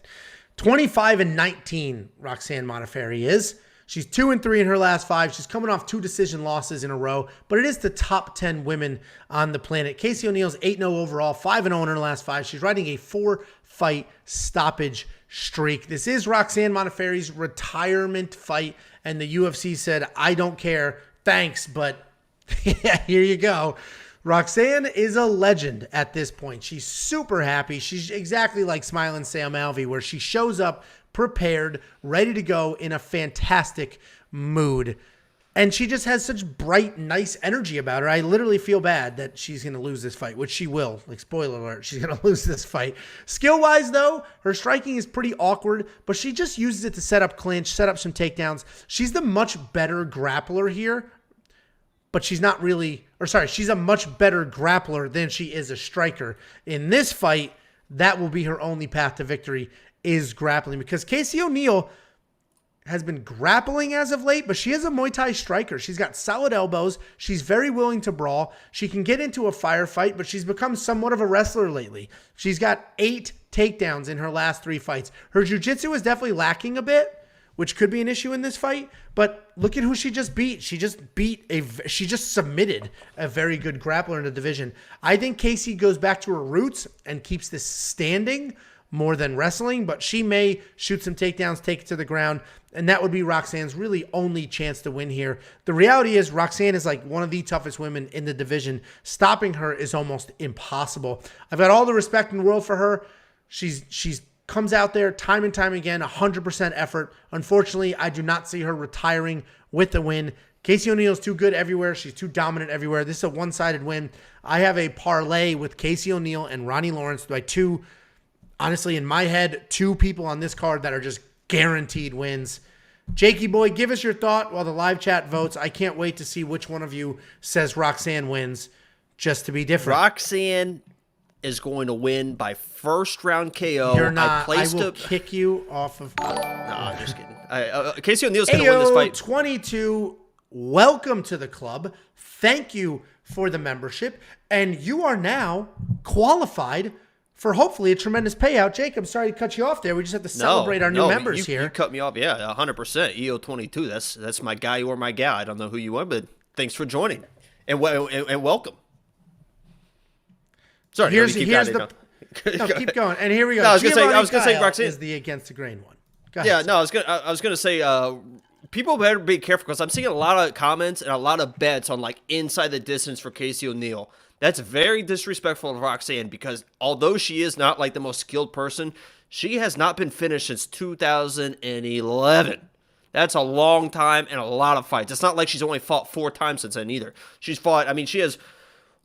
25-19, Roxanne Monafari is. She's 2-3 in her last 5. She's coming off 2 decision losses in a row, but it is the top 10 women on the planet. Casey O'Neill's 8-0 overall, 5-0 in her last 5. She's riding a 4-fight stoppage streak. This is Roxanne Monafari's retirement fight, and the UFC said, I don't care, thanks, but yeah, here you go. Roxanne is a legend at this point. She's super happy. She's exactly like Smiling Sam Alvey, where she shows up prepared, ready to go, in a fantastic mood. And she just has such bright, nice energy about her. I literally feel bad that she's going to lose this fight, which she will. Like, spoiler alert, she's going to lose this fight. Skill-wise, though, her striking is pretty awkward, but she just uses it to set up clinch, set up some takedowns. She's the much better grappler here, but she's not really, she's a much better grappler than she is a striker. In this fight, that will be her only path to victory, is grappling, because Casey O'Neill has been grappling as of late, but she is a Muay Thai striker. She's got solid elbows. She's very willing to brawl. She can get into a firefight, but she's become somewhat of a wrestler lately. She's got 8 takedowns in her last 3 fights. Her jiu-jitsu is definitely lacking a bit, which could be an issue in this fight. But look at who she just beat. She just submitted a very good grappler in the division. I think Casey goes back to her roots and keeps this standing more than wrestling, but she may shoot some takedowns, take it to the ground, and that would be Roxanne's really only chance to win here. The reality is Roxanne is like one of the toughest women in the division. Stopping her is almost impossible. I've got all the respect in the world for her. She's comes out there time and time again, 100% effort. Unfortunately, I do not see her retiring with the win. Casey O'Neil's too good everywhere. She's too dominant everywhere. This is a one-sided win. I have a parlay with Casey O'Neill and Ronnie Lawrence by two, honestly, in my head, two people on this card that are just guaranteed wins. Jakey boy, give us your thought while the live chat votes. I can't wait to see which one of you says Roxanne wins, just to be different. Roxanne is going to win by first round KO. You're not. I will kick you off of. No, I'm just kidding. Casey O'Neill's going to win this fight. 22. Welcome to the club. Thank you for the membership, and you are now qualified for hopefully a tremendous payout. Jake, I'm sorry to cut you off there. We just have to celebrate our new members here. You cut me off. Yeah, 100%. EO22. That's my guy or my gal. I don't know who you are, but thanks for joining and welcome. Sorry, here's the no, keep going. And here we go. No, I was gonna say Roxanne is the against the grain one. Go yeah, ahead, no, I was gonna say people better be careful because I'm seeing a lot of comments and a lot of bets on like inside the distance for Casey O'Neill. That's very disrespectful of Roxanne because although she is not like the most skilled person, she has not been finished since 2011. That's a long time and a lot of fights. It's not like she's only fought 4 times since then either. She's fought. I mean, she has.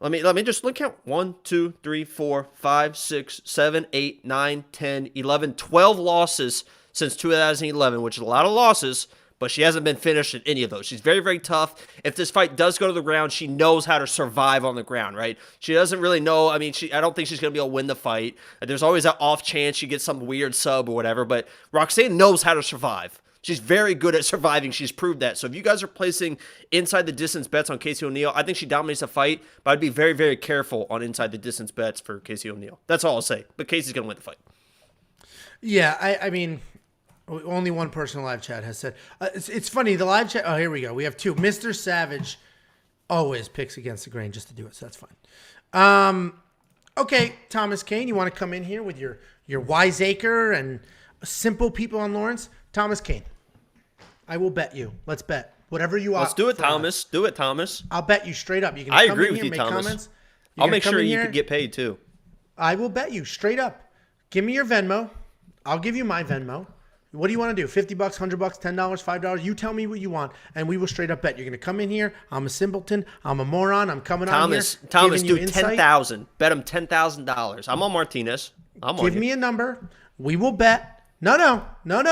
Let me just count 1, 2, 3, 4, 5, 6, 7, 8, 9, 10, 11, 12 losses since 2011, which is a lot of losses, but she hasn't been finished in any of those. She's very, very tough. If this fight does go to the ground, she knows how to survive on the ground, right? She doesn't really know. I mean, I don't think she's going to be able to win the fight. There's always that off chance she gets some weird sub or whatever, but Roxanne knows how to survive. She's very good at surviving. She's proved that. So if you guys are placing inside the distance bets on Casey O'Neill, I think she dominates the fight, but I'd be very, very careful on inside the distance bets for Casey O'Neill. That's all I'll say. But Casey's going to win the fight. Yeah, I mean, only one person in the live chat has said. It's funny, the live chat, oh, here we go. We have 2. Mr. Savage always picks against the grain just to do it, so that's fine. Okay, Thomas Kane, you want to come in here with your wiseacre and simple people on Lawrence? Thomas Kane. I will bet you. Let's bet. Whatever you want. Let's do it, Thomas. Do it, Thomas. I'll bet you straight up. You can I come agree in with here, you, make Thomas. comments. I'll make sure you could get paid, too. I will bet you straight up. Give me your Venmo. I'll give you my Venmo. What do you want to do? $50, $100, $10, $5? You tell me what you want, and we will straight up bet. You're going to come in here. I'm a simpleton. I'm a moron. I'm coming on here. Thomas, do $10,000. Bet him $10,000. I'm on Martinez. Give me a number. We will bet. No LOL. No, you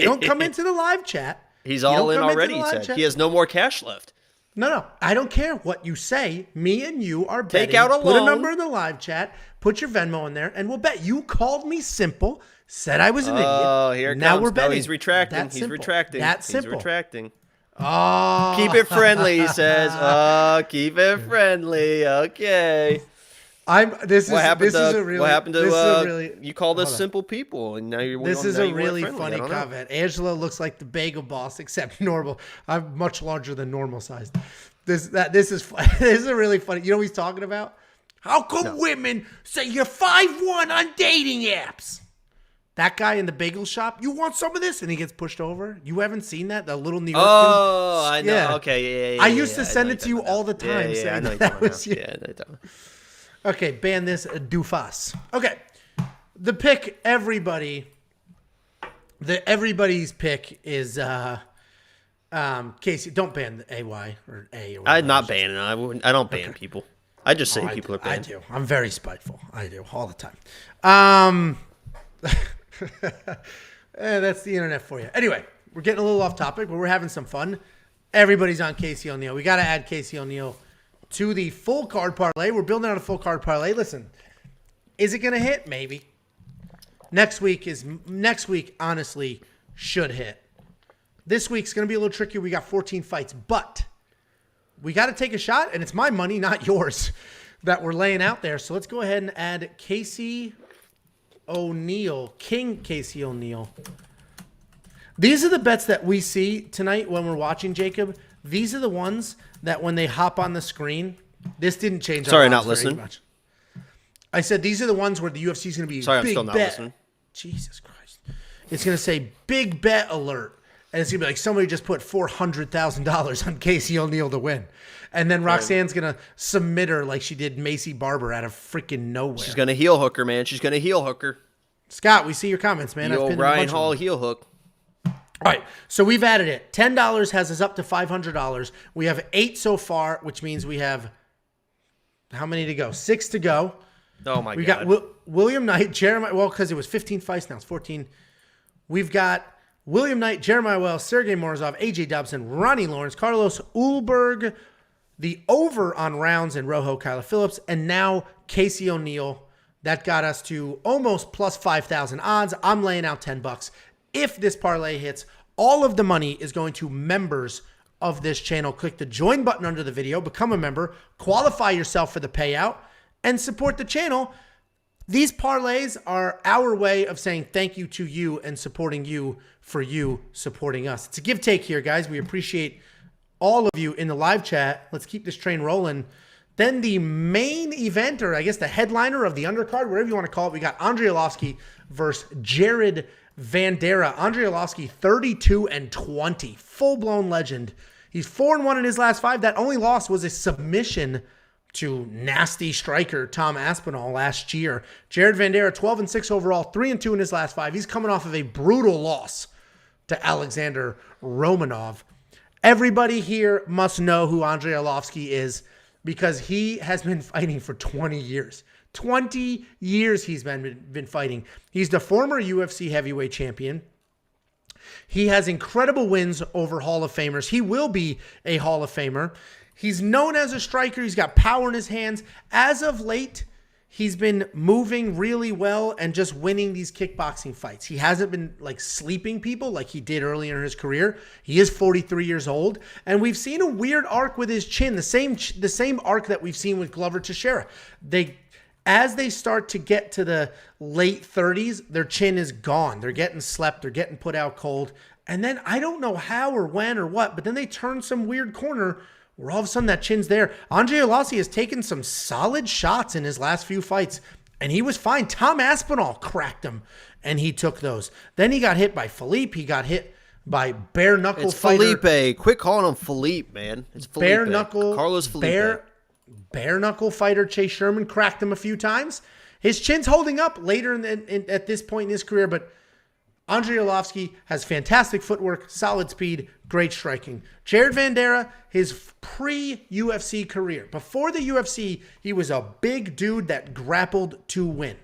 don't come into the live chat. He's all in already, he said. He has no more cash left. No. I don't care what you say. Me and you are betting. Take out a loan. Put a number in the live chat. Put your Venmo in there, and we'll bet. You called me simple. Said I was an idiot. Oh, here it now comes. We're betting. No, he's retracting. That's he's simple. retracting. That's simple. He's retracting. Oh. Keep it friendly, he says. Oh, keep it friendly. Okay. What happened to you called us simple people, and now you're. This is a really funny comment. Angela looks like the bagel boss, except normal. I'm much larger than normal size. This is really funny. You know what he's talking about? How come women say you're 5'1" on dating apps? That guy in the bagel shop, you want some of this? And he gets pushed over. You haven't seen that? The little New York dude? I know. Yeah. Okay, yeah. I used to send it to you all the time. Yeah, I know that was you. Yeah, okay, ban this doofus. Okay, the pick, everybody's pick is Casey. Don't ban the AY or A. Or I'm not banning. I don't ban people. I just say people are banned. I do. I'm very spiteful. I do all the time. That's the internet for you. Anyway, we're getting a little off topic, but we're having some fun. Everybody's on Casey O'Neill. We got to add Casey O'Neill to the full card parlay. We're building out a full card parlay. Listen, is it going to hit? Maybe. Next week, honestly, should hit. This week's going to be a little tricky. We got 14 fights, but we got to take a shot, and it's my money, not yours, that we're laying out there. So let's go ahead and add Casey O'Neill, King Casey O'Neill, These are the bets that we see tonight when we're watching, Jacob. These are the ones that when they hop on the screen, this didn't change. Sorry, our not odds very listening. much. I said these are the ones where the UFC is going to be Sorry, I'm big still not bet. listening. Jesus Christ. It's going to say big bet alert. And it's going to be like somebody just put $400,000 on Casey O'Neill to win. And then Roxanne's going to submit her like she did Macy Barber out of freaking nowhere. She's going to heel hook her, man. She's going to heel hook her. Scott, we see your comments, man. The I've old pinned a bunch Ryan of Hall them. heel hook. All right, so we've added it. $10 has us up to $500. We have 8 so far, which means we have how many to go? 6 to go. Oh, my We God. got William Knight, Jeremiah. Well, because it was 15 fights now, it's 14. We've got William Knight, Jeremiah Wells, Sergey Morozov, AJ Dobson, Ronnie Lawrence, Carlos Ulberg, the over on rounds and Rojo, Kyler Phillips, and now Casey O'Neill. That got us to almost plus 5,000 odds. I'm laying out $10. If this parlay hits, all of the money is going to members of this channel. Click the join button under the video, become a member, qualify yourself for the payout, and support the channel. These parlays are our way of saying thank you to you and supporting you for you supporting us. It's a give take here, guys. We appreciate all of you in the live chat. Let's keep this train rolling. Then the main event, or I guess the headliner of the undercard, whatever you want to call it, we got Andrei Arlovski versus Jared Vanderaa. Andrei Arlovski, 32-20, full-blown legend. He's 4-1 in his last 5. That only loss was a submission to nasty striker Tom Aspinall last year. Jared Vanderaa, 12-6 overall, 3-2 in his last 5. He's coming off of a brutal loss to Alexander Romanov. Everybody here must know who Andrei Arlovski is because he has been fighting for 20 years. 20 years he's been fighting. He's the former UFC heavyweight champion. He has incredible wins over Hall of Famers. He will be a Hall of Famer. He's known as a striker. He's got power in his hands. As of late, he's been moving really well and just winning these kickboxing fights. He hasn't been like sleeping people like he did earlier in his career. He is 43 years old, and we've seen a weird arc with his chin, the same arc that we've seen with Glover Teixeira. As they start to get to the late 30s, their chin is gone. They're getting slept. They're getting put out cold. And then I don't know how or when or what, but then they turn some weird corner where all of a sudden that chin's there. Andrei Arlovski has taken some solid shots in his last few fights, and he was fine. Tom Aspinall cracked him, and he took those. Then he got hit by Philippe. He got hit by bare knuckle It's fighter. Felipe. Quit calling him Philippe, man. It's Felipe. Bare knuckle. Carlos Felipe. Bare knuckle fighter Chase Sherman cracked him a few times. His chin's holding up later at this point in his career, but Andrei Arlovski has fantastic footwork, solid speed, great striking. Jared Vanderaa, his pre-UFC career. Before the UFC, he was a big dude that grappled to win.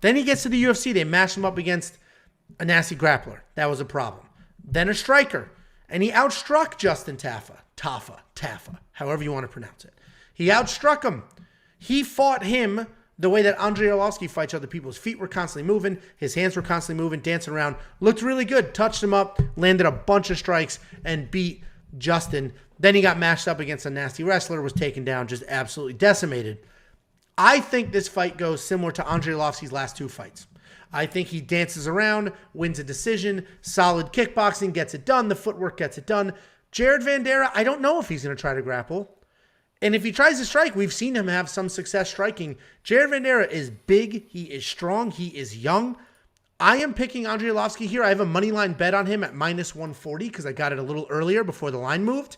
Then he gets to the UFC. They mash him up against a nasty grappler. That was a problem. Then a striker. And he outstruck Justin Tafa, however you want to pronounce it. He outstruck him. He fought him the way that Andrei Arlovski fights other people. His feet were constantly moving. His hands were constantly moving, dancing around. Looked really good. Touched him up, landed a bunch of strikes, and beat Justin. Then he got mashed up against a nasty wrestler, was taken down, just absolutely decimated. I think this fight goes similar to Andrei Arlovski's last 2 fights. I think he dances around, wins a decision, solid kickboxing, gets it done. The footwork gets it done. Jared Vanderaa, I don't know if he's going to try to grapple. And if he tries to strike, we've seen him have some success striking. Jared Vanderaa is big. He is strong. He is young. I am picking Andrei Arlovski here. I have a money line bet on him at minus 140 because I got it a little earlier before the line moved.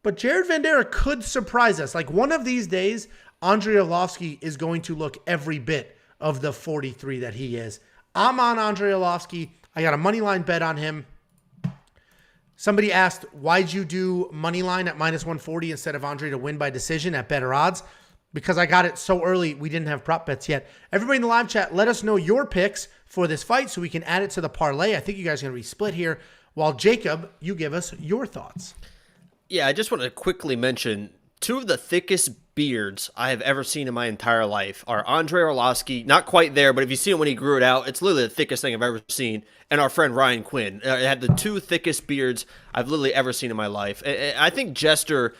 But Jared Vanderaa could surprise us. Like one of these days, Andrei Arlovski is going to look every bit of the 43 that he is. I'm on Andrei Arlovski. I got a money line bet on him. Somebody asked, why'd you do money line at minus 140 instead of Andrei to win by decision at better odds? Because I got it so early, we didn't have prop bets yet. Everybody in the live chat, let us know your picks for this fight so we can add it to the parlay. I think you guys are going to be split here. While Jacob, you give us your thoughts. Yeah, I just want to quickly mention 2 of the thickest beards I have ever seen in my entire life are Andrei Arlovski, not quite there, but if you see him when he grew it out, it's literally the thickest thing I've ever seen, and our friend Ryan Quinn. It had the 2 thickest beards I've literally ever seen in my life. I think Jester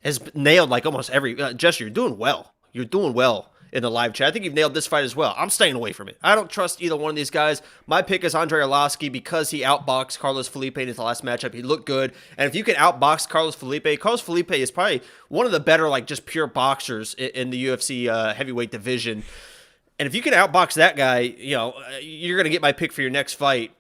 has nailed like almost every... Jester, you're doing well. You're doing well. in the live chat. I think you've nailed this fight as well. I'm staying away from it. I don't trust either one of these guys. My pick is Andre Arlovski because he outboxed Carlos Felipe in his last matchup. He looked good. And if you can outbox Carlos Felipe is probably one of the better, like, just pure boxers in the UFC heavyweight division. And if you can outbox that guy, you know, you're going to get my pick for your next fight.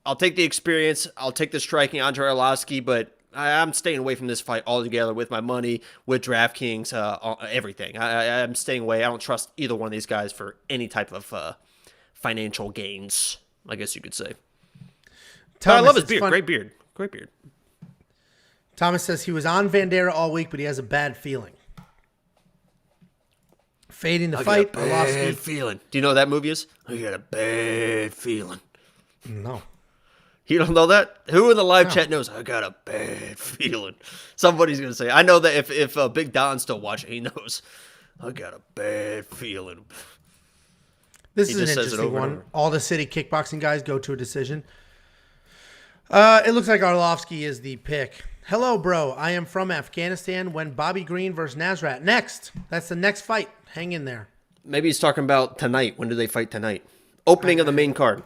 I'll take the experience. I'll take the striking, Andre Arlovski, but I'm staying away from this fight altogether with my money, with DraftKings, everything. I'm staying away. I don't trust either one of these guys for any type of financial gains, I guess you could say. Thomas, I love his beard. Great beard. Great beard. Thomas says he was on Vanderaa all week, but he has a bad feeling. Fading the fight. Bad feeling. Do you know what that movie is? I got a bad feeling. No. You don't know that? Who in the live chat knows? I got a bad feeling. Somebody's going to say. I know that if Big Don's still watching, he knows. I got a bad feeling. This is an interesting one. All the city kickboxing guys go to a decision. It looks like Arlovski is the pick. Hello, bro. I am from Afghanistan. When Bobby Green versus Nasrat. Next. That's the next fight. Hang in there. Maybe he's talking about tonight. When do they fight tonight? Opening of the main card.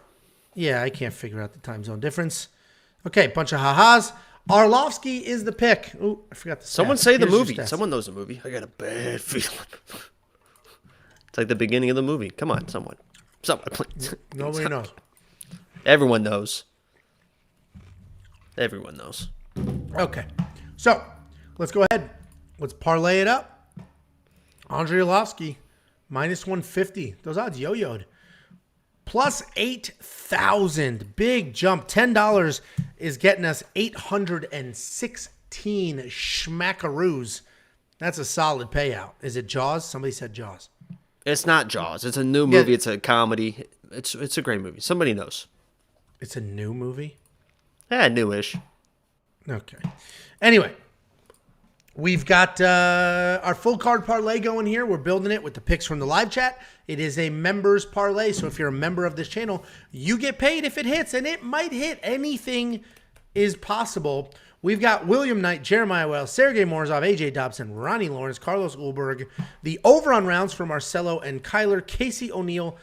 Yeah, I can't figure out the time zone difference. Okay, bunch of ha-has. Arlovski is the pick. Ooh, I forgot the stats. Someone say the movie. Someone knows the movie. I got a bad feeling. It's like the beginning of the movie. Come on, someone. Someone, please. Nobody knows. Everyone knows. Everyone knows. Okay, so let's go ahead. Let's parlay it up. Andre Arlovski, minus 150. Those odds yo-yoed. Plus 8,000. Big jump. $10 is getting us 816 schmackaroos. That's a solid payout. Is it Jaws? Somebody said Jaws. It's not Jaws. It's a new movie. Yeah. It's a comedy. It's a great movie. Somebody knows. It's a new movie? Yeah, newish. Okay. Anyway, we've got our full card parlay going here. We're building it with the picks from the live chat. It is a members parlay, so if you're a member of this channel, you get paid if it hits, and it might hit. Anything is possible. We've got William Knight, Jeremiah Wells, Sergey Morozov, AJ Dobson, Ronnie Lawrence, Carlos Ulberg. The over-on rounds for Marcelo and Kyler, Casey O'Neill,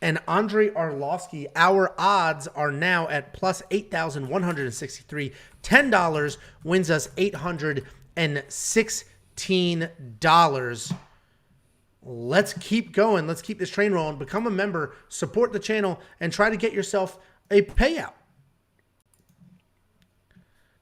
and Andre Arlovski. Our odds are now at plus 8,163. $10 wins us $816. Let's keep going. Let's keep this train rolling. Become a member, support the channel, and try to get yourself a payout.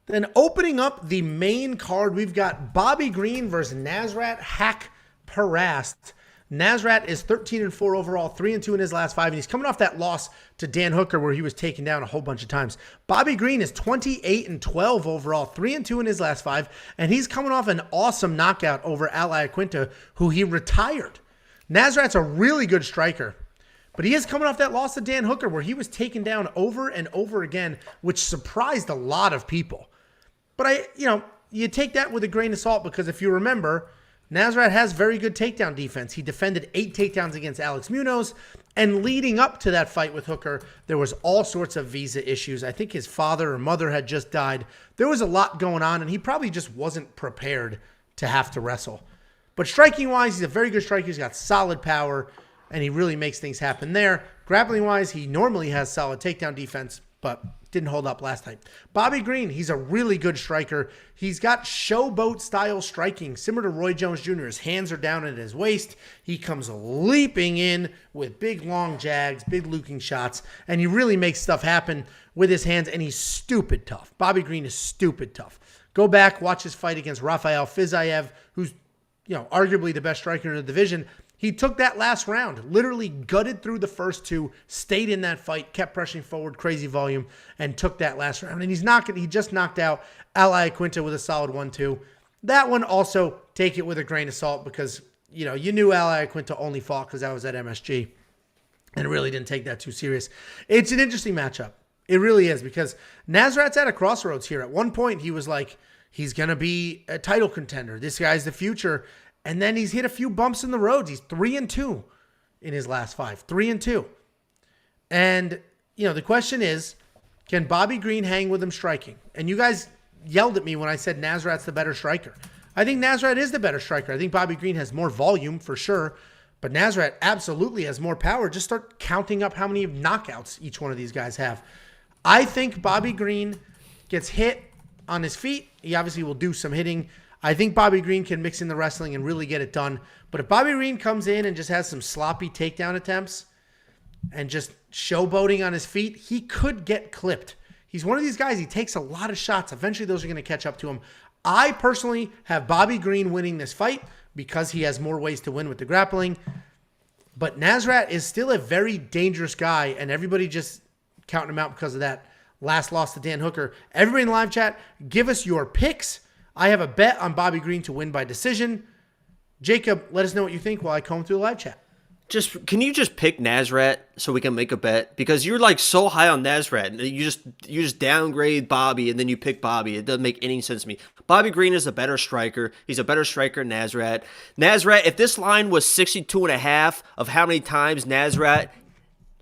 Then opening up the main card, we've got Bobby Green versus Nasrat Haqparast. Nasrat is 13-4 overall, 3-2 in his last 5, and he's coming off that loss to Dan Hooker where he was taken down a whole bunch of times. Bobby Green is 28-12 overall, 3-2 in his last 5, and he's coming off an awesome knockout over Al Iaquinta, who he retired. Nasrat's a really good striker, but he is coming off that loss to Dan Hooker where he was taken down over and over again, which surprised a lot of people. But you take that with a grain of salt because if you remember, Nasrat has very good takedown defense. He defended 8 takedowns against Alex Munoz, and leading up to that fight with Hooker, there was all sorts of visa issues. I think his father or mother had just died. There was a lot going on, and he probably just wasn't prepared to have to wrestle. But striking-wise, he's a very good striker. He's got solid power, and he really makes things happen there. Grappling-wise, he normally has solid takedown defense, but didn't hold up last time. Bobby Green, he's a really good striker. He's got showboat-style striking, similar to Roy Jones Jr. His hands are down at his waist. He comes leaping in with big, long jags, big looking shots, and he really makes stuff happen with his hands, and he's stupid tough. Bobby Green is stupid tough. Go back, watch his fight against Rafael Fiziev, who's arguably the best striker in the division. He took that last round, literally gutted through the first 2, stayed in that fight, kept pressing forward, crazy volume, and took that last round. And he just knocked out Al Iaquinta with a solid 1-2. That one also, take it with a grain of salt because, you knew Al Iaquinta only fought because I was at MSG and really didn't take that too serious. It's an interesting matchup. It really is because Nasrat's at a crossroads here. At one point, he was like, he's going to be a title contender. This guy's the future. And then he's hit a few bumps in the roads. He's 3-2 in his last 5. 3-2. And, the question is, can Bobby Green hang with him striking? And you guys yelled at me when I said Nasrat's the better striker. I think Nasrat is the better striker. I think Bobby Green has more volume for sure. But Nasrat absolutely has more power. Just start counting up how many knockouts each one of these guys have. I think Bobby Green gets hit on his feet. He obviously will do some hitting. I think Bobby Green can mix in the wrestling and really get it done. But if Bobby Green comes in and just has some sloppy takedown attempts and just showboating on his feet, he could get clipped. He's one of these guys, he takes a lot of shots. Eventually, those are going to catch up to him. I personally have Bobby Green winning this fight because he has more ways to win with the grappling. But Nasrat is still a very dangerous guy, and everybody just counting him out because of that last loss to Dan Hooker. Everybody in the live chat, give us your picks. I have a bet on Bobby Green to win by decision. Jacob, let us know what you think while I comb through the live chat. Can you just pick Nasrat so we can make a bet? Because you're like so high on Nasrat. You just downgrade Bobby and then you pick Bobby. It doesn't make any sense to me. Bobby Green is a better striker. He's a better striker than Nasrat. Nasrat, if this line was 62.5 of how many times Nasrat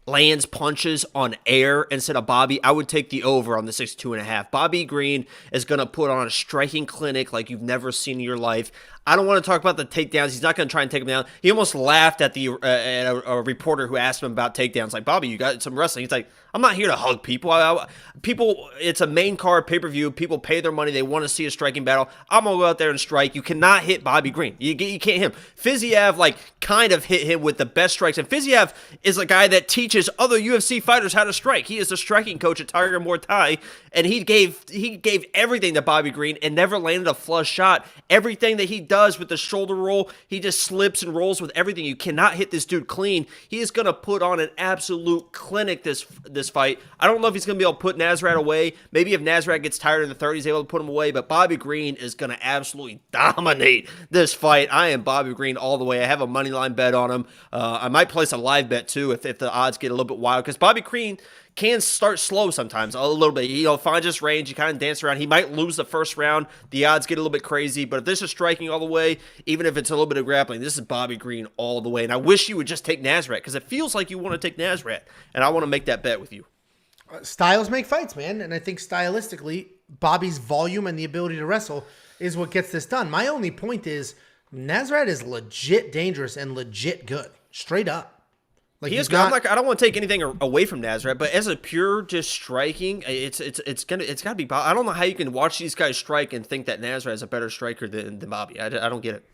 lands punches on air instead of Bobby, I would take the over on the 62.5. Bobby Green is going to put on a striking clinic like you've never seen in your life. I don't want to talk about the takedowns. He's not going to try and take him down. He almost laughed at a reporter who asked him about takedowns. Like, Bobby, you got some wrestling. He's like, I'm not here to hug people. People, it's a main card pay-per-view. People pay their money. They want to see a striking battle. I'm going to go out there and strike. You cannot hit Bobby Green. You can't hit him. Fiziev, like, kind of hit him with the best strikes. And Fiziev is a guy that teaches other UFC fighters how to strike. He is the striking coach at Tiger Muay Thai, and he gave everything to Bobby Green and never landed a flush shot. Everything that he does with the shoulder roll, he just slips and rolls with everything. You cannot hit this dude clean. He is going to put on an absolute clinic this fight. I don't know if he's going to be able to put Nasrat away. Maybe if Nasrat gets tired in the third, he's able to put him away, but Bobby Green is going to absolutely dominate this fight. I am Bobby Green all the way. I have a money line bet on him. I might place a live bet too if the odds get a little bit wild, because Bobby Green can start slow sometimes, a little bit. Finds his range. He kind of dance around. He might lose the first round. The odds get a little bit crazy. But if this is striking all the way, even if it's a little bit of grappling, this is Bobby Green all the way. And I wish you would just take Nasrat, because it feels like you want to take Nasrat. And I want to make that bet with you. Styles make fights, man. And I think stylistically, Bobby's volume and the ability to wrestle is what gets this done. My only point is Nasrat is legit dangerous and legit good. Straight up. Like, he is good. I don't want to take anything away from Nasrat, but as a pure just striking, it's got to be Bobby. I don't know how you can watch these guys strike and think that Nasrat is a better striker than Bobby. I don't get it.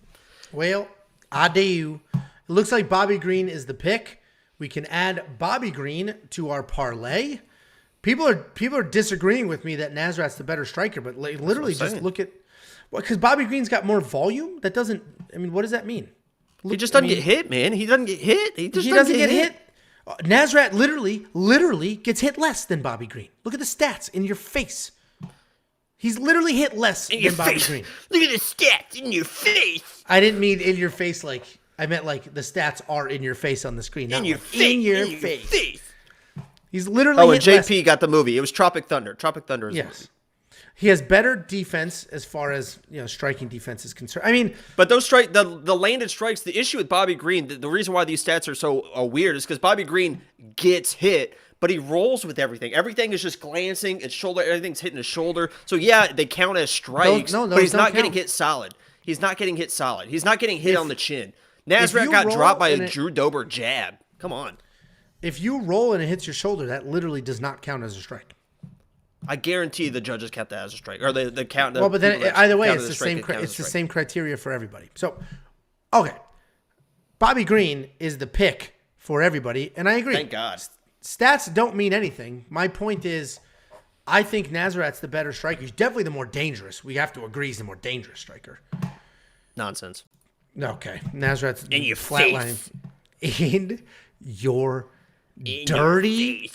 Well, I do. It looks like Bobby Green is the pick. We can add Bobby Green to our parlay. People are disagreeing with me that Nasrat's the better striker, but literally just look at because Bobby Green's got more volume. That doesn't. I mean, what does that mean? He just doesn't get hit, man. He doesn't get hit. He doesn't get hit. Nasrat literally gets hit less than Bobby Green. Look at the stats in your face. He's literally hit less than Bobby Green. Look at the stats in your face. I didn't mean in your face like I meant like the stats are in your face on the screen. Not in your face. In your face. He's literally hit and JP got the movie. It was Tropic Thunder. Tropic Thunder is the movie. He has better defense as far as striking defense is concerned. I mean, but those the landed strikes. The issue with Bobby Green, the reason why these stats are so weird is because Bobby Green gets hit, but he rolls with everything. Everything is just glancing. His shoulder, everything's hitting his shoulder. So yeah, they count as strikes. But he's not getting hit solid. He's not getting hit solid. He's not getting hit on the chin. Nasrat got dropped by a Drew Dober jab. Come on. If you roll and it hits your shoulder, that literally does not count as a strike. I guarantee the judges count that as a strike, or the count. Well, but then either way, it's the same. It's the same criteria for everybody. So, okay, Bobby Green is the pick for everybody, and I agree. Thank God. Stats don't mean anything. My point is, I think Nasrat's the better striker. He's definitely the more dangerous. We have to agree he's the more dangerous striker. Nonsense. Okay, Nasrat's in your flatline. In your dirty.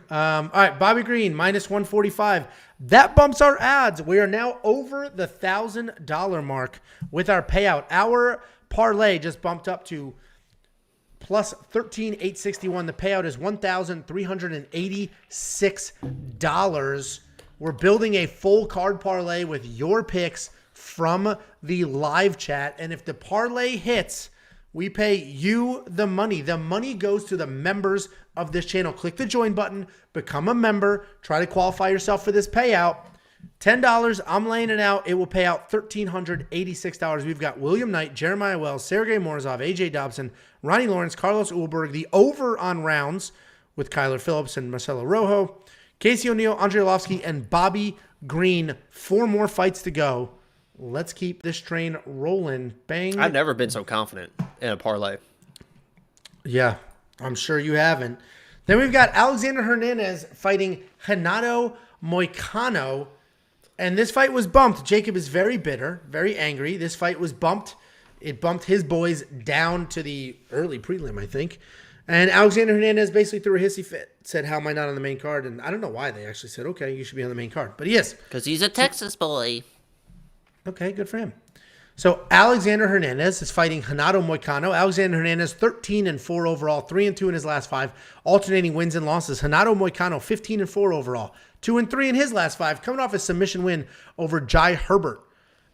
All right, Bobby Green minus 145. That bumps our odds. We are now over the $1,000 mark with our payout. Our parlay just bumped up to plus 13,861. The payout is $1,386. We're building a full card parlay with your picks from the live chat, and if the parlay hits, we pay you the money. The money goes to the members of this channel. Click the join button, become a member, try to qualify yourself for this payout. $10. I'm laying it out. It will pay out $1,386. We've got William Knight, Jeremiah Wells, Sergey Morozov, AJ Dobson, Ronnie Lawrence, Carlos Ulberg, the over on rounds with Kyler Phillips and Marcelo Rojo, Casey O'Neill, Andre Arlovski, and Bobby Green. 4 more fights to go. Let's keep this train rolling. Bang. I've never been so confident in a parlay. Yeah, I'm sure you haven't. Then we've got Alexander Hernandez fighting Renato Moicano. And this fight was bumped. Jacob is very bitter, very angry. This fight was bumped. It bumped his boys down to the early prelim, I think. And Alexander Hernandez basically threw a hissy fit, said, how am I not on the main card? And I don't know why they actually said, okay, you should be on the main card. But he is. Because he's a Texas boy. Okay, good for him. So Alexander Hernandez is fighting Renato Moicano. Alexander Hernandez, 13-4 overall, 3-2 in his last 5, alternating wins and losses. Renato Moicano, 15-4 overall, 2-3 in his last 5, coming off a submission win over Jai Herbert.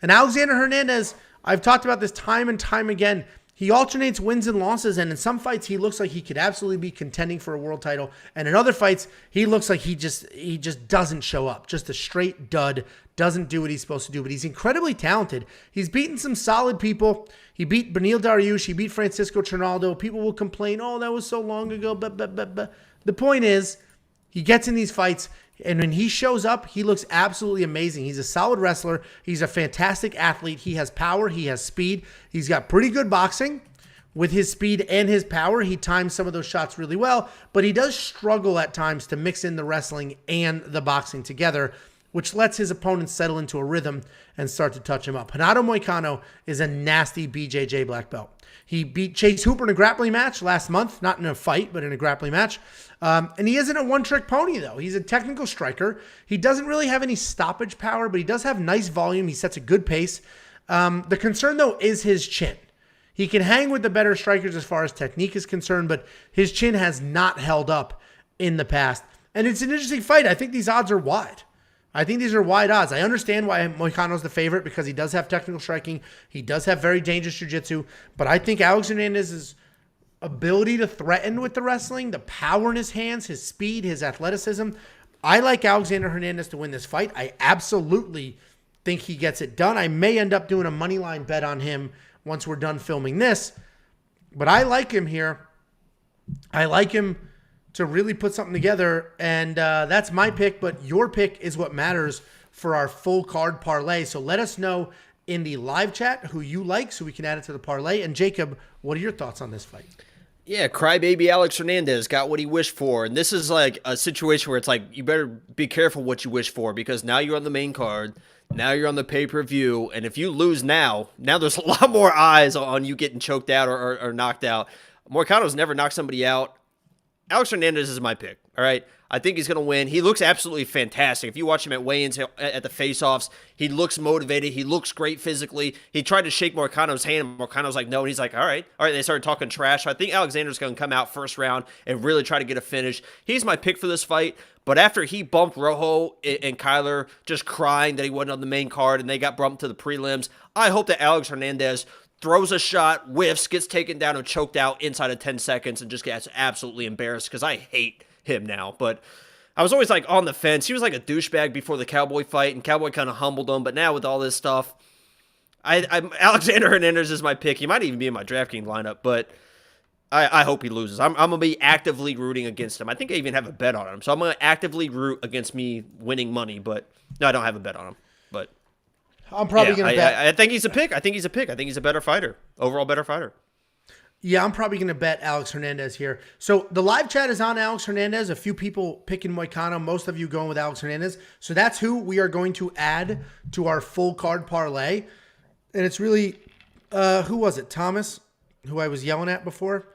And Alexander Hernandez, I've talked about this time and time again. He alternates wins and losses, and in some fights, he looks like he could absolutely be contending for a world title. And in other fights, he looks like he just doesn't show up. Just a straight dud, doesn't do what he's supposed to do. But he's incredibly talented. He's beaten some solid people. He beat Beneil Dariush. He beat Francisco Trinaldo. People will complain, oh, that was so long ago. But. The point is, he gets in these fights, and when he shows up, he looks absolutely amazing. He's a solid wrestler. He's a fantastic athlete. He has power. He has speed. He's got pretty good boxing. With his speed and his power, he times some of those shots really well, but he does struggle at times to mix in the wrestling and the boxing together, which lets his opponents settle into a rhythm and start to touch him up. Renato Moicano is a nasty BJJ black belt. He beat Chase Hooper in a grappling match last month, not in a fight, but in a grappling match. And he isn't a one-trick pony, though. He's a technical striker. He doesn't really have any stoppage power, but he does have nice volume. He sets a good pace. The concern, though, is his chin. He can hang with the better strikers as far as technique is concerned, but his chin has not held up in the past. And it's an interesting fight. I think these odds are wide. I think these are wide odds. I understand why Moicano's the favorite because he does have technical striking. He does have very dangerous jiu-jitsu. But I think Alex Hernandez's ability to threaten with the wrestling, the power in his hands, his speed, his athleticism. I like Alexander Hernandez to win this fight. I absolutely think he gets it done. I may end up doing a money line bet on him once we're done filming this. But I like him here. I like him to really put something together, and that's my pick, but your pick is what matters for our full card parlay. So let us know in the live chat who you like so we can add it to the parlay. And Jacob, what are your thoughts on this fight? Yeah, crybaby Alex Hernandez got what he wished for. And this is like a situation where it's like, you better be careful what you wish for, because now you're on the main card. Now you're on the pay-per-view. And if you lose now there's a lot more eyes on you getting choked out or knocked out. Moicano's never knocked somebody out. Alex Hernandez is my pick, all right? I think he's going to win. He looks absolutely fantastic. If you watch him at weigh-ins, at the face-offs, he looks motivated. He looks great physically. He tried to shake Moicano's hand, and Moicano's like, no, and he's like, all right. They started talking trash. So I think Alexander's going to come out first round and really try to get a finish. He's my pick for this fight, but after he bumped Rojo and Kyler just crying that he wasn't on the main card and they got bumped to the prelims, I hope that Alex Hernandez throws a shot, whiffs, gets taken down and choked out inside of 10 seconds and just gets absolutely embarrassed because I hate him now. But I was always like on the fence. He was like a douchebag before the Cowboy fight, and Cowboy kind of humbled him. But now with all this stuff, Alexander Hernandez is my pick. He might even be in my DraftKings lineup, but I hope he loses. I'm going to be actively rooting against him. I think I even have a bet on him. So I'm going to actively root against me winning money, but no, I don't have a bet on him. But I'm probably going to bet. I think he's a pick. I think he's a better fighter. Overall better fighter. Yeah, I'm probably going to bet Alex Hernandez here. So the live chat is on Alex Hernandez. A few people picking Moicano. Most of you going with Alex Hernandez. So that's who we are going to add to our full card parlay. And it's really, who was it? Thomas, who I was yelling at before.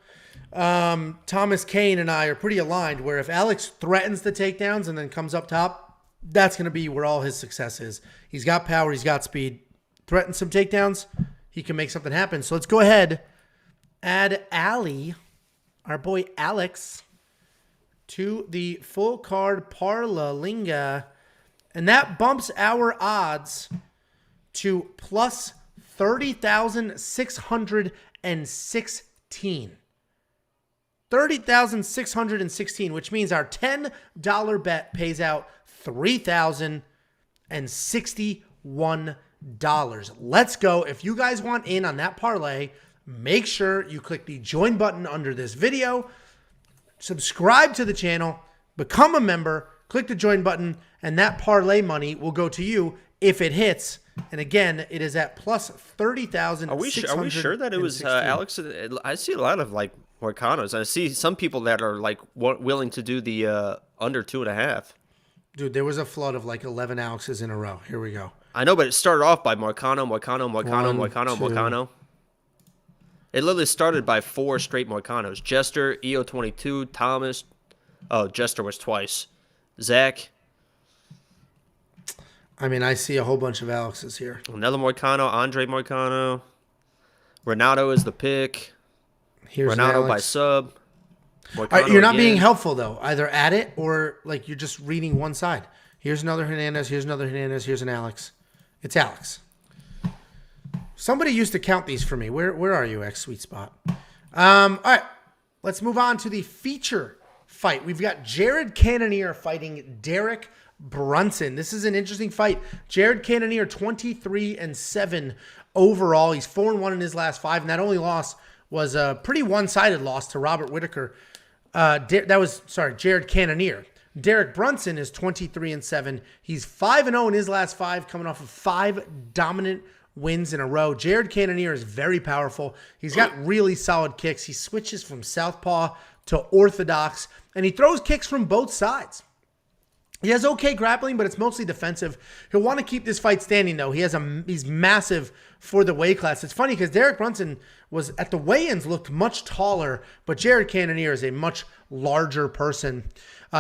Thomas Kane and I are pretty aligned, where if Alex threatens the takedowns and then comes up top, that's going to be where all his success is. He's got power. He's got speed. Threaten some takedowns. He can make something happen. So let's go ahead. Add Ali, our boy Alex, to the full card Parlalinga. And that bumps our odds to plus 30,616. 30,616, which means our $10 bet pays out $3,000. Let's go. If you guys want in on that parlay, make sure you click the join button under this video, subscribe to the channel, become a member, click the join button, and that parlay money will go to you if it hits. And again, it is at plus 30,000. Are we sure that it was Alex? I see a lot of like Moicanos. I see some people that are like willing to do the under 2.5. Dude, there was a flood of like 11 Alexes in a row. Here we go. I know, but it started off by Moicano. It literally started by 4 straight Moicanos. Jester, EO22, Thomas. Oh, Jester was twice. Zach. I mean, I see a whole bunch of Alexes here. Another Moicano, Andre Moicano. Renato is the pick. Here's Renato by sub. All right, you're not being helpful, though. Either at it or like you're just reading one side. Here's another Hernandez. Here's another Hernandez. Here's an Alex. It's Alex. Somebody used to count these for me. Where are you, X Sweet Spot? All right, let's move on to the feature fight. We've got Jared Cannonier fighting Derek Brunson. This is an interesting fight. Jared Cannonier, 23-7 overall. He's 4-1 in his last 5, and that only loss was a pretty one-sided loss to Robert Whittaker. Jared Cannonier. Derek Brunson is 23-7. He's 5-0 in his last 5, coming off of 5 dominant wins in a row. Jared Cannonier is very powerful. He's got really solid kicks. He switches from southpaw to orthodox, and he throws kicks from both sides. He has okay grappling, but it's mostly defensive. He'll want to keep this fight standing, though. He's massive for the weight class. It's funny because Derek Brunson was at the weigh-ins looked much taller, but Jared Cannonier is a much larger person.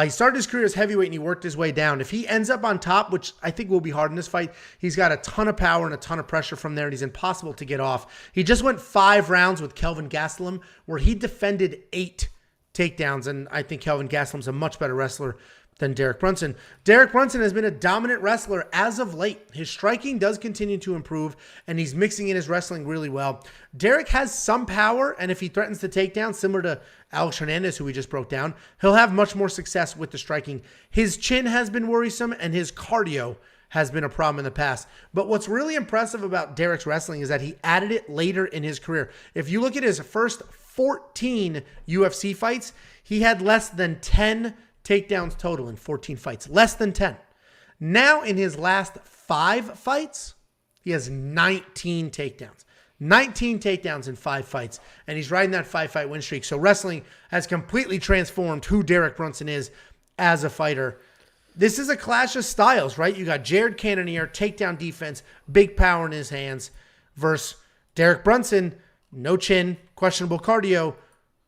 He started his career as heavyweight and he worked his way down. If he ends up on top, which I think will be hard in this fight, he's got a ton of power and a ton of pressure from there, and he's impossible to get off. He just went 5 rounds with Kelvin Gastelum, where he defended 8 takedowns, and I think Kelvin Gastelum's a much better wrestler than Derek Brunson. Derek Brunson has been a dominant wrestler as of late. His striking does continue to improve, and he's mixing in his wrestling really well. Derek has some power, and if he threatens the takedown, similar to Alex Hernandez, who we just broke down, he'll have much more success with the striking. His chin has been worrisome, and his cardio has been a problem in the past. But what's really impressive about Derek's wrestling is that he added it later in his career. If you look at his first 14 UFC fights, he had less than 10 takedowns total in 14 fights. Less than 10. Now in his last 5 fights, he has 19 takedowns. 19 takedowns in 5 fights. And he's riding that 5-fight win streak. So wrestling has completely transformed who Derek Brunson is as a fighter. This is a clash of styles, right? You got Jared Cannonier, takedown defense, big power in his hands, versus Derek Brunson, no chin, questionable cardio,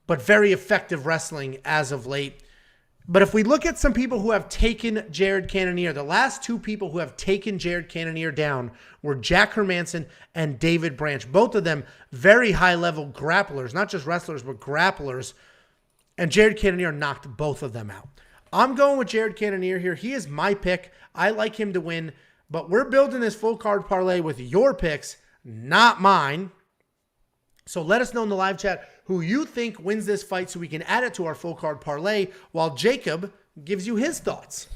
but very effective wrestling as of late. But if we look at some people who have taken Jared Cannonier, the last 2 people who have taken Jared Cannonier down were Jack Hermanson and David Branch. Both of them very high-level grapplers, not just wrestlers, but grapplers. And Jared Cannonier knocked both of them out. I'm going with Jared Cannonier here. He is my pick. I like him to win. But we're building this full card parlay with your picks, not mine. So let us know in the live chat who you think wins this fight so we can add it to our full card parlay while Jacob gives you his thoughts.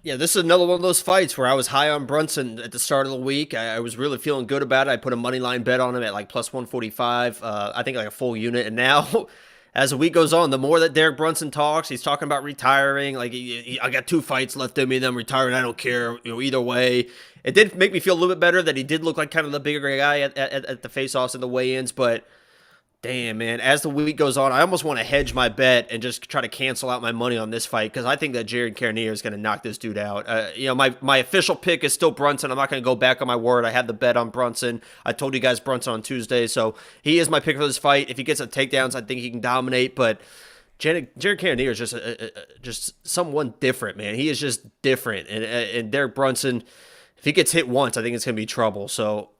Yeah, this is another one of those fights where I was high on Brunson at the start of the week. I was really feeling good about it. I put a money line bet on him at like plus 145, I think like a full unit. And now, as the week goes on, the more that Derek Brunson talks, he's talking about retiring. Like, I got 2 fights left in me, then I'm retiring. I don't care, either way. It did make me feel a little bit better that he did look like kind of the bigger guy at the face-offs and the weigh-ins, but damn, man, as the week goes on, I almost want to hedge my bet and just try to cancel out my money on this fight because I think that Jared Cannonier is going to knock this dude out. My official pick is still Brunson. I'm not going to go back on my word. I had the bet on Brunson. I told you guys Brunson on Tuesday, so he is my pick for this fight. If he gets some takedowns, I think he can dominate, but Jared Cannonier is just someone different, man. He is just different, and Derek Brunson, if he gets hit once, I think it's going to be trouble, so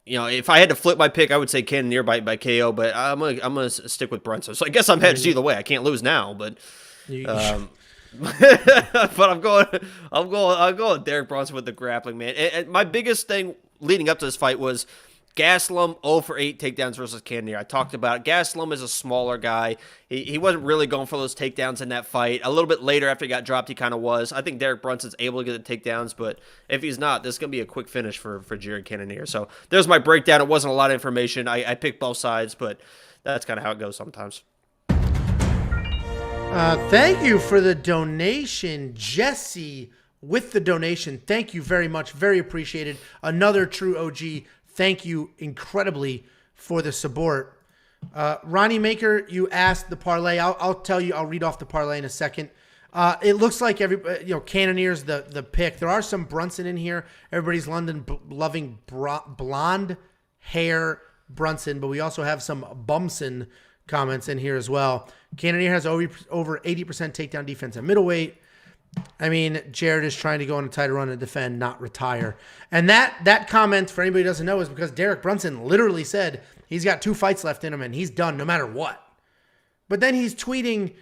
if I had to flip my pick, I would say Cannonier by KO, but I'm gonna stick with Brunson. So I guess I'm hedged either way. I can't lose now, but but I'm going Derek Brunson with the grappling, man. And my biggest thing leading up to this fight was Gastelum 0 for 8 takedowns versus Cannonier. I talked about it. Gastelum is a smaller guy. He wasn't really going for those takedowns in that fight. A little bit later after he got dropped, he kind of was. I think Derek Brunson's able to get the takedowns, but if he's not, this is going to be a quick finish for Jared Cannonier. So there's my breakdown. It wasn't a lot of information. I picked both sides, but that's kind of how it goes sometimes. Thank you for the donation, Jesse, with the donation. Thank you very much. Very appreciated. Another true OG. Thank you incredibly for the support. Ronnie Maker, you asked the parlay. I'll tell you. I'll read off the parlay in a second. It looks like Cannonier's the pick. There are some Brunson in here. Everybody's loving blonde hair Brunson, but we also have some Bumson comments in here as well. Cannonier has over 80% takedown defense at middleweight. I mean, Jared is trying to go on a title run and defend, not retire. And that comment, for anybody who doesn't know, is because Derek Brunson literally said he's got 2 fights left in him and he's done no matter what. But then he's tweeting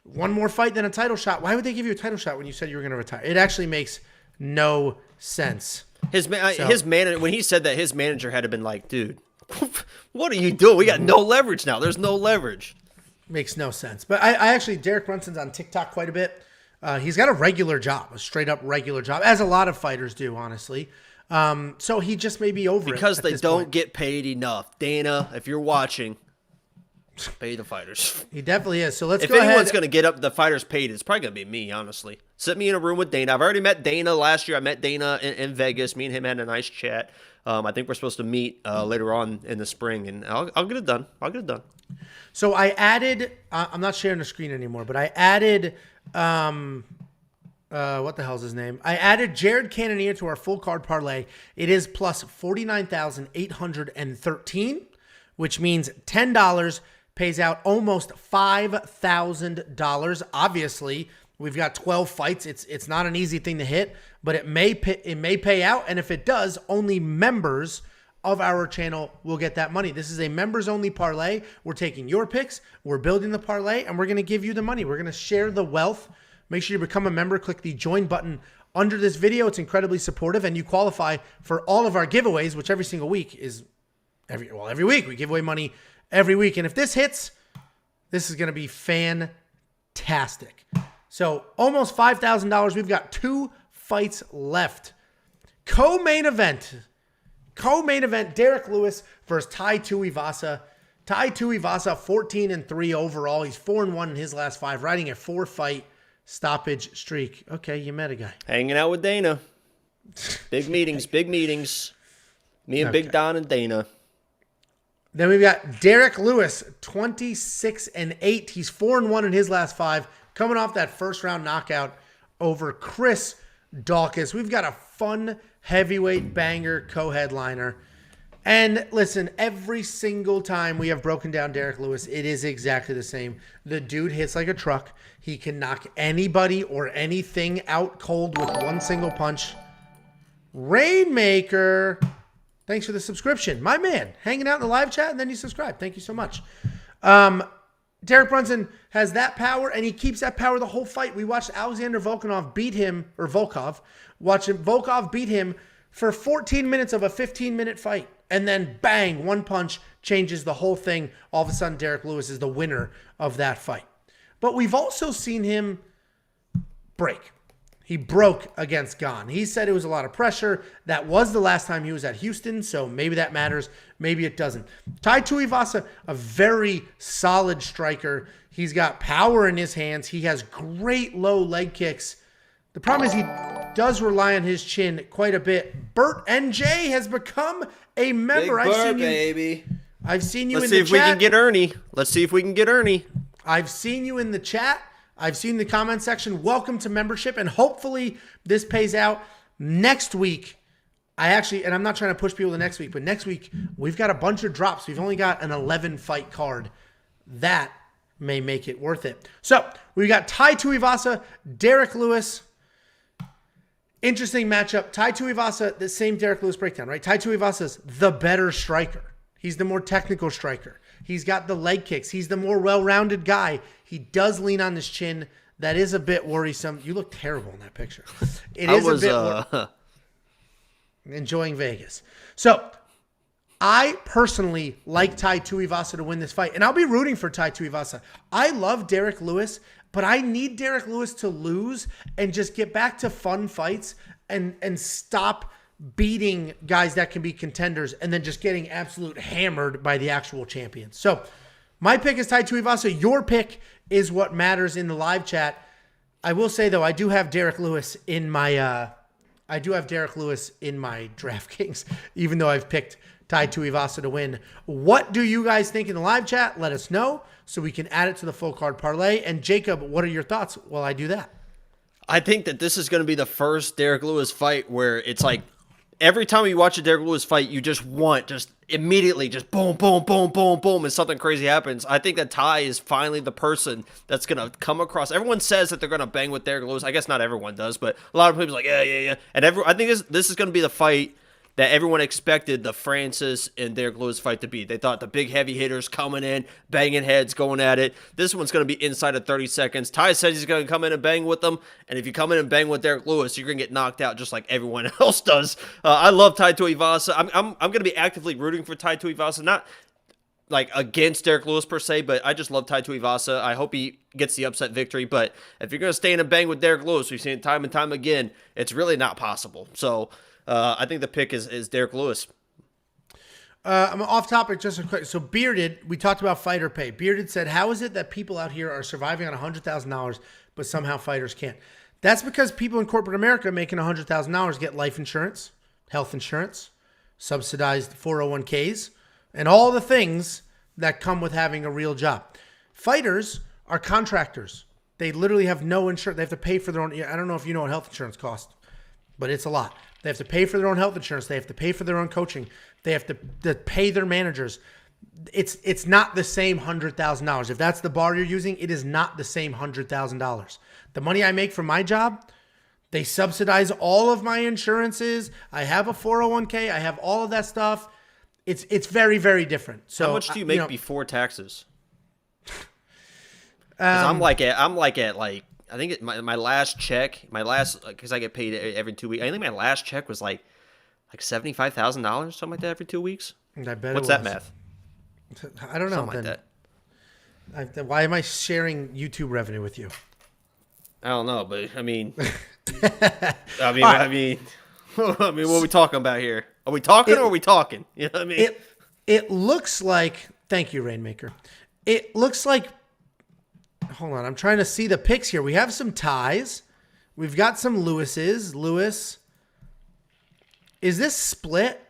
one more fight than a title shot. Why would they give you a title shot when you said you were going to retire? It actually makes no sense. His manager, when he said that, his manager had to been like, dude, what are you doing? We got no leverage now. There's no leverage. Makes no sense. But I actually, Derek Brunson's on TikTok quite a bit. He's got a regular job, a straight up regular job, as a lot of fighters do, honestly. So he just may be over because it they don't get paid enough. Dana, if you're watching, pay the fighters. He definitely is. So let's if go ahead. If anyone's going to get up the fighters paid, it's probably going to be me, honestly. Sit me in a room with Dana. I've already met Dana last year. I met Dana in Vegas. Me and him had a nice chat. I think we're supposed to meet later on in the spring, and I'll get it done. I'll get it done. So I added, I'm not sharing the screen anymore, but I added, what the hell's his name? I added Jared Cannonier to our full card parlay. It is plus 49,813, which means $10 pays out almost $5,000. Obviously, we've got 12 fights. It's not an easy thing to hit, but it may pay out. And if it does, only members of our channel will get that money. This is a members only parlay. We're taking your picks, we're building the parlay, and we're going to give you the money. We're going to share the wealth. Make sure you become a member. Click the join button under this video. It's incredibly supportive, and you qualify for all of our giveaways, which every single week is every week we give away money every week. And if this hits, this is going to be fantastic. So almost $5,000. We've got 2 fights left. Co-main event, Derek Lewis versus Tai Tuivasa. Tai Tuivasa, 14-3 overall. He's 4-1 in his last 5, riding a 4-fight stoppage streak. Okay, you met a guy. Hanging out with Dana. Big meetings, big meetings. Me and Big Don and Dana. Then we've got Derek Lewis, 26-8. He's 4-1 in his last 5, coming off that first round knockout over Chris Daukaus. We've got a fun heavyweight banger co-headliner. And listen, every single time we have broken down Derek Lewis, it is exactly the same. The dude hits like a truck. He can knock anybody or anything out cold with one single punch. Rainmaker, thanks for the subscription. My man, hanging out in the live chat, and then you subscribe. Thank you so much. Derek Brunson has that power, and he keeps that power the whole fight. We watched Alexander Volkov beat him for 14 minutes of a 15-minute fight. And then, bang, one punch changes the whole thing. All of a sudden, Derek Lewis is the winner of that fight. But we've also seen him break. He broke against Gane. He said it was a lot of pressure. That was the last time he was at Houston, so maybe that matters. Maybe it doesn't. Tai Tuivasa, a very solid striker. He's got power in his hands. He has great low leg kicks. The problem is he does rely on his chin quite a bit. Bert NJ has become a member. Big Bert, baby. I've seen you in the chat. Let's see if we can get Ernie. Let's see if we can get Ernie. I've seen you in the chat. I've seen the comment section. Welcome to membership, and hopefully this pays out next week. And I'm not trying to push people to next week, but next week we've got a bunch of drops. We've only got an 11-fight card. That may make it worth it. So we got Tai Tuivasa, Derek Lewis. Interesting matchup. Tai Tuivasa, the same Derek Lewis breakdown, right? Tai Tuivasa's the better striker. He's the more technical striker. He's got the leg kicks. He's the more well-rounded guy. He does lean on his chin. That is a bit worrisome. You look terrible in that picture. It is a bit enjoying Vegas. So I personally like Tai Tuivasa to win this fight, and I'll be rooting for Tai Tuivasa. I love Derek Lewis, but I need Derek Lewis to lose and just get back to fun fights and stop beating guys that can be contenders and then just getting absolute hammered by the actual champions. So my pick is Tai Tuivasa. Your pick is what matters in the live chat. I will say, though, I do have Derek Lewis in my DraftKings, even though I've picked Tai Tuivasa to win. What do you guys think in the live chat? Let us know so we can add it to the full card parlay. And Jacob, what are your thoughts while I do that? I think that this is going to be the first Derek Lewis fight where it's like every time you watch a Derek Lewis fight, you just immediately boom, boom, boom, boom, boom, and something crazy happens. I think that Tai is finally the person that's going to come across. Everyone says that they're going to bang with Derek Lewis. I guess not everyone does, but a lot of people are like, yeah. And I think this is going to be the fight that everyone expected the Francis and Derek Lewis fight to be. They thought the big heavy hitters coming in, banging heads, going at it. This one's going to be inside of 30 seconds. Tai says he's going to come in and bang with them, and if you come in and bang with Derek Lewis, you're going to get knocked out just like everyone else does. I love Tai Tuivasa. I'm going to be actively rooting for Tai Tuivasa, not like against Derek Lewis per se, but I just love Tai Tuivasa. I hope he gets the upset victory, but if you're going to stay in and bang with Derek Lewis, we've seen it time and time again, it's really not possible. So I think the pick is Derek Lewis. I'm off topic just a quick. So Bearded, we talked about fighter pay. Bearded said, how is it that people out here are surviving on $100,000, but somehow fighters can't? That's because people in corporate America making $100,000 get life insurance, health insurance, subsidized 401ks, and all the things that come with having a real job. Fighters are contractors. They literally have no insurance. They have to pay for their own. I don't know if you know what health insurance costs, but it's a lot. They have to pay for their own health insurance. They have to pay for their own coaching. They have to pay their managers. It's not the same $100,000. If that's the bar you're using, it is not the same $100,000. The money I make from my job, they subsidize all of my insurances. I have a 401k. I have all of that stuff. It's very, very different. So how much do you make before taxes? I'm like at I think my last check, because I get paid every 2 weeks. I think my last check was like $75,000, something like that, every 2 weeks. I bet. What's that math? I don't know. Something like that. Why am I sharing YouTube revenue with you? I don't know, but I mean, I mean, what are we talking about here? Are we talking or are we talking? You know what I mean? It looks like. Thank you, Rainmaker. It looks like. Hold on, I'm trying to see the picks here. We have some ties. We've got some Lewises. Lewis. Is this split?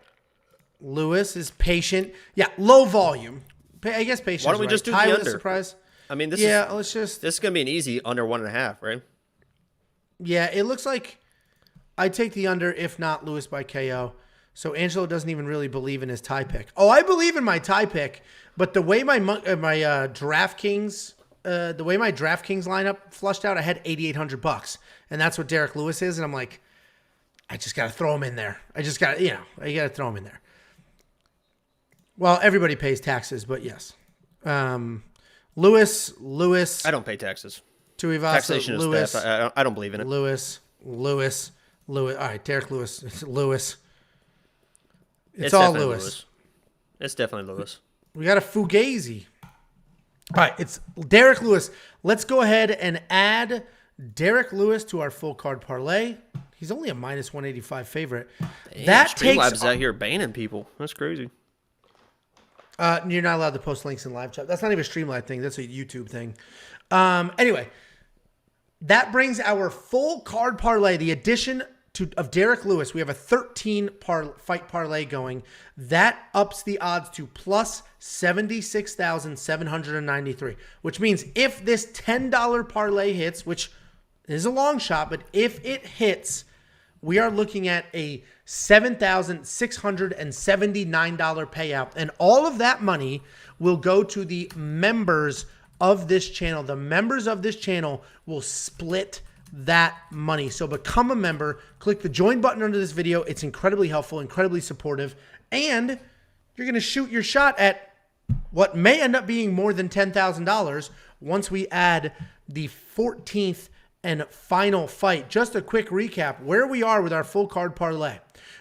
Lewis is patient. Yeah, low volume. I guess patient. Why don't we just do tie the with under? A surprise. I mean, this is going to be an easy under 1.5, right? Yeah, it looks like I take the under, if not Lewis by KO. So Angelo doesn't even really believe in his tie pick. Oh, I believe in my tie pick, but the way my DraftKings lineup flushed out, I had $8,800, and that's what Derek Lewis is. And I'm like, I just got to throw him in there. I got to throw him in there. Well, everybody pays taxes, but yes. Lewis. I don't pay taxes. Tuivasa, Taxation is Lewis. theft. I don't believe in it. Lewis. All right, Derek Lewis. It's Lewis. It's all Lewis. It's definitely Lewis. We got a Fugazi. All right, it's Derek Lewis. Let's go ahead and add Derek Lewis to our full card parlay. He's only a minus 185 favorite. Damn, that takes Streamlabs out here banning people. That's crazy. You're not allowed to post links in live chat. That's not even a Streamlabs thing. That's a YouTube thing. Anyway, that brings our full card parlay, the addition of Derek Lewis. We have a 13 fight parlay going. That ups the odds to plus 76,793, which means if this $10 parlay hits, which is a long shot, but if it hits, we are looking at a $7,679 payout. And all of that money will go to the members of this channel. The members of this channel will split that money. So become a member, click the join button under this video. It's incredibly helpful, incredibly supportive, and you're going to shoot your shot at what may end up being more than $10,000 once we add the 14th and final fight. Just a quick recap where we are with our full card parlay.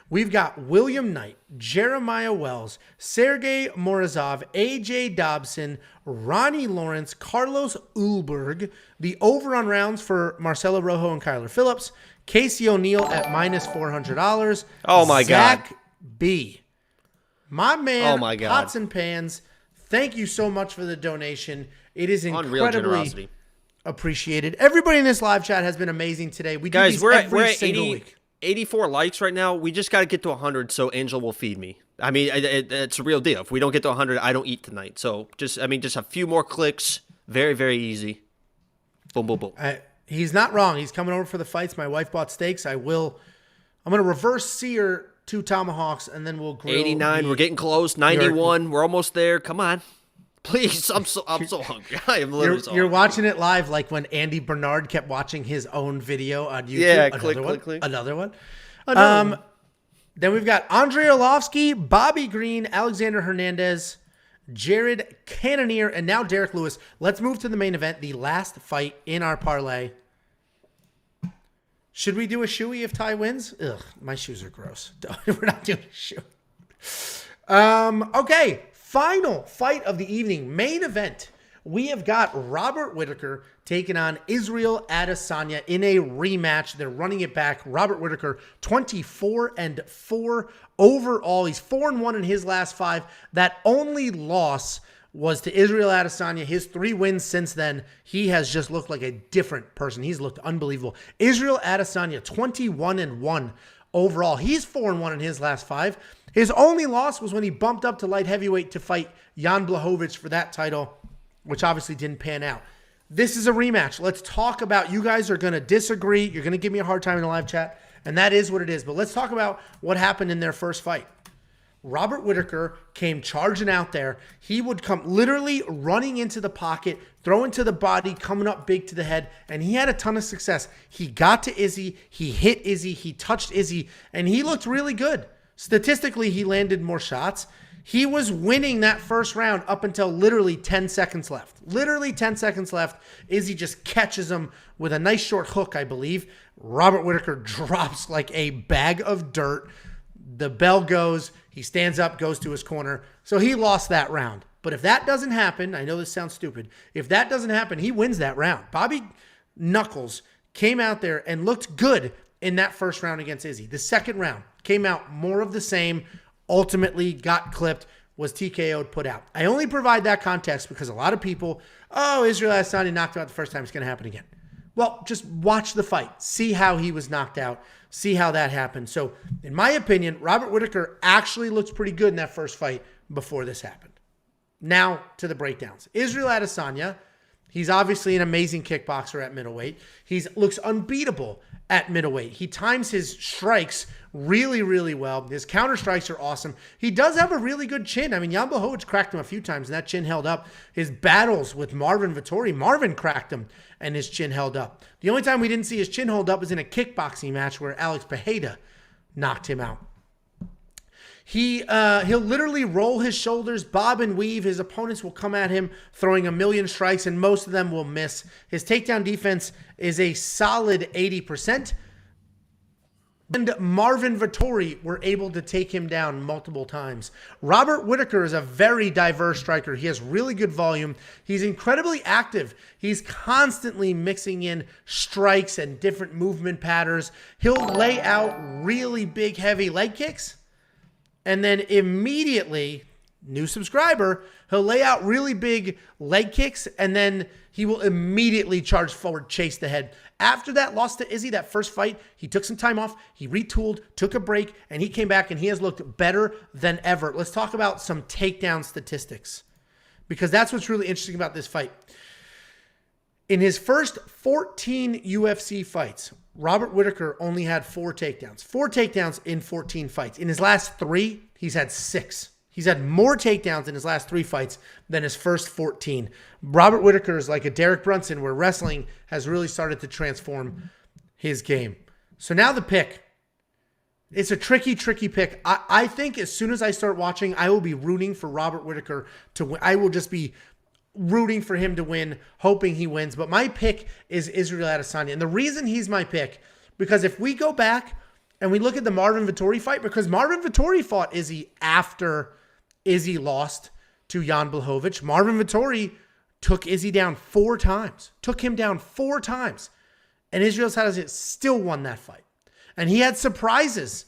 We've got William Knight, Jeremiah Wells, Sergey Morozov, AJ Dobson, Ronnie Lawrence, Carlos Ulberg. The over on rounds for Marcelo Rojo and Kyler Phillips. Casey O'Neill at minus $400. Oh, my God. Zach B. My man, Oh, my God. Pots and Pans, thank you so much for the donation. It is Unreal incredibly generosity. appreciated. Everybody in this live chat has been amazing today. We do Guys, these we're every at single 80, week. 84 likes right now. We just got to get to 100 so Angel will feed me. I mean, it's a real deal. If we don't get to 100, I don't eat tonight. So just a few more clicks. Very, very easy. Boom, boom, boom. He's not wrong. He's coming over for the fights. My wife bought steaks. I'm going to reverse sear 2 tomahawks, and then we'll grill 89. We're getting close. 91. We're almost there. Come on. Please. I'm so hungry. I am literally so You're hungry. watching it live like when Andy Bernard kept watching his own video on YouTube. Yeah, Click. Another one. Another Then we've got Andrei Arlovski, Bobby Green, Alexander Hernandez, Jared Cannonier, and now Derek Lewis. Let's move to the main event, the last fight in our parlay. Should we do a shoey if Ty wins? Ugh, my shoes are gross. We're not doing a shoe. Okay, final fight of the evening, main event. We have got Robert Whittaker taking on Israel Adesanya in a rematch. They're running it back. Robert Whittaker, 24-4 overall. He's 4-1 in his last 5. That only loss was to Israel Adesanya. His 3 wins since then, he has just looked like a different person. He's looked unbelievable. Israel Adesanya, 21-1 overall. He's 4-1 in his last 5. His only loss was when he bumped up to light heavyweight to fight Jan Blachowicz for that title, which obviously didn't pan out. This is a rematch. Let's talk about, you guys are going to disagree. You're going to give me a hard time in the live chat, and that is what it is. But let's talk about what happened in their first fight. Robert Whittaker came charging out there. He would come literally running into the pocket, throwing to the body, coming up big to the head, and he had a ton of success. He got to Izzy, he hit Izzy, he touched Izzy, and he looked really good. Statistically, he landed more shots. He was winning that first round up until literally 10 seconds left. Literally 10 seconds left. Izzy just catches him with a nice short hook, I believe. Robert Whittaker drops like a bag of dirt. The bell goes. He stands up, goes to his corner. So he lost that round. But if that doesn't happen, I know this sounds stupid. If that doesn't happen, he wins that round. Bobby Knuckles came out there and looked good in that first round against Izzy. The second round came out more of the same. Ultimately got clipped, was TKO'd, put out. I only provide that context because a lot of people, Israel Adesanya knocked him out the first time, it's going to happen again. Well, just watch the fight. See how he was knocked out. See how that happened. So, in my opinion, Robert Whittaker actually looks pretty good in that first fight before this happened. Now, to the breakdowns. Israel Adesanya, he's obviously an amazing kickboxer at middleweight. He looks unbeatable at middleweight. He times his strikes really, really well. His counter strikes are awesome. He does have a really good chin. I mean, Jan Blachowicz cracked him a few times, and that chin held up. His battles with Marvin Vettori, Marvin cracked him, and his chin held up. The only time we didn't see his chin hold up was in a kickboxing match where Alex Pereira knocked him out. He'll literally roll his shoulders, bob and weave. His opponents will come at him throwing a million strikes, and most of them will miss. His takedown defense is a solid 80%. And Marvin Vettori were able to take him down multiple times. Robert Whittaker is a very diverse striker. He has really good volume. He's incredibly active. He's constantly mixing in strikes and different movement patterns. He'll lay out really big, heavy leg kicks. And then immediately, new subscriber, he'll lay out really big leg kicks, and then he will immediately charge forward, chase the head. After that loss to Izzy, that first fight, he took some time off, he retooled, took a break, and he came back, and he has looked better than ever. Let's talk about some takedown statistics, because that's what's really interesting about this fight. In his first 14 UFC fights, Robert Whittaker only had 4 takedowns. 4 takedowns in 14 fights. In his last 3, he's had 6. He's had more takedowns in his last 3 fights than his first 14. Robert Whittaker is like a Derek Brunson, where wrestling has really started to transform his game. So now the pick. It's a tricky pick. I think as soon as I start watching, I will be rooting for Robert Whittaker to win. I will just be rooting for him to win, hoping he wins. But my pick is Israel Adesanya. And the reason he's my pick, because if we go back and we look at the Marvin Vettori fight, because Marvin Vettori fought Izzy after Izzy lost to Jan Blachowicz. Marvin Vettori took Izzy down 4 times. Took him down 4 times. And Israel Adesanya still won that fight. And he had surprises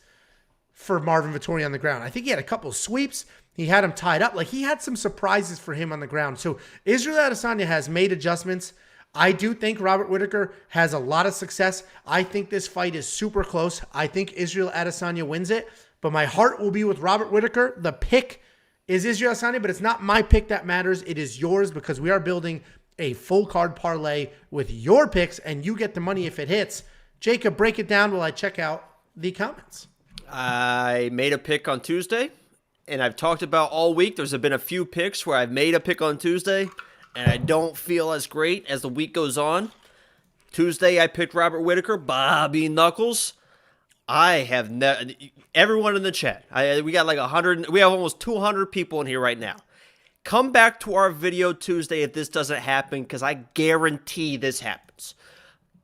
for Marvin Vettori on the ground. I think he had a couple of sweeps. He had him tied up. Like, he had some surprises for him on the ground. So Israel Adesanya has made adjustments. I do think Robert Whittaker has a lot of success. I think this fight is super close. I think Israel Adesanya wins it. But my heart will be with Robert Whittaker. The pick is Israel Adesanya, but it's not my pick that matters. It is yours, because we are building a full card parlay with your picks, and you get the money if it hits. Jacob, break it down while I check out the comments. I made a pick on Tuesday, and I've talked about all week. There's been a few picks where I've made a pick on Tuesday, and I don't feel as great as the week goes on. Tuesday, I picked Robert Whittaker, Bobby Knuckles. I have everyone in the chat. We got like 100. We have almost 200 people in here right now. Come back to our video Tuesday if this doesn't happen, because I guarantee this happens.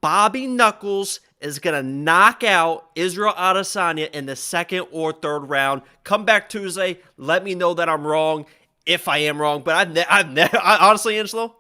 Bobby Knuckles is going to knock out Israel Adesanya in the 2nd or 3rd round. Come back Tuesday. Let me know that I'm wrong, if I am wrong. But I've never, honestly, Angelo,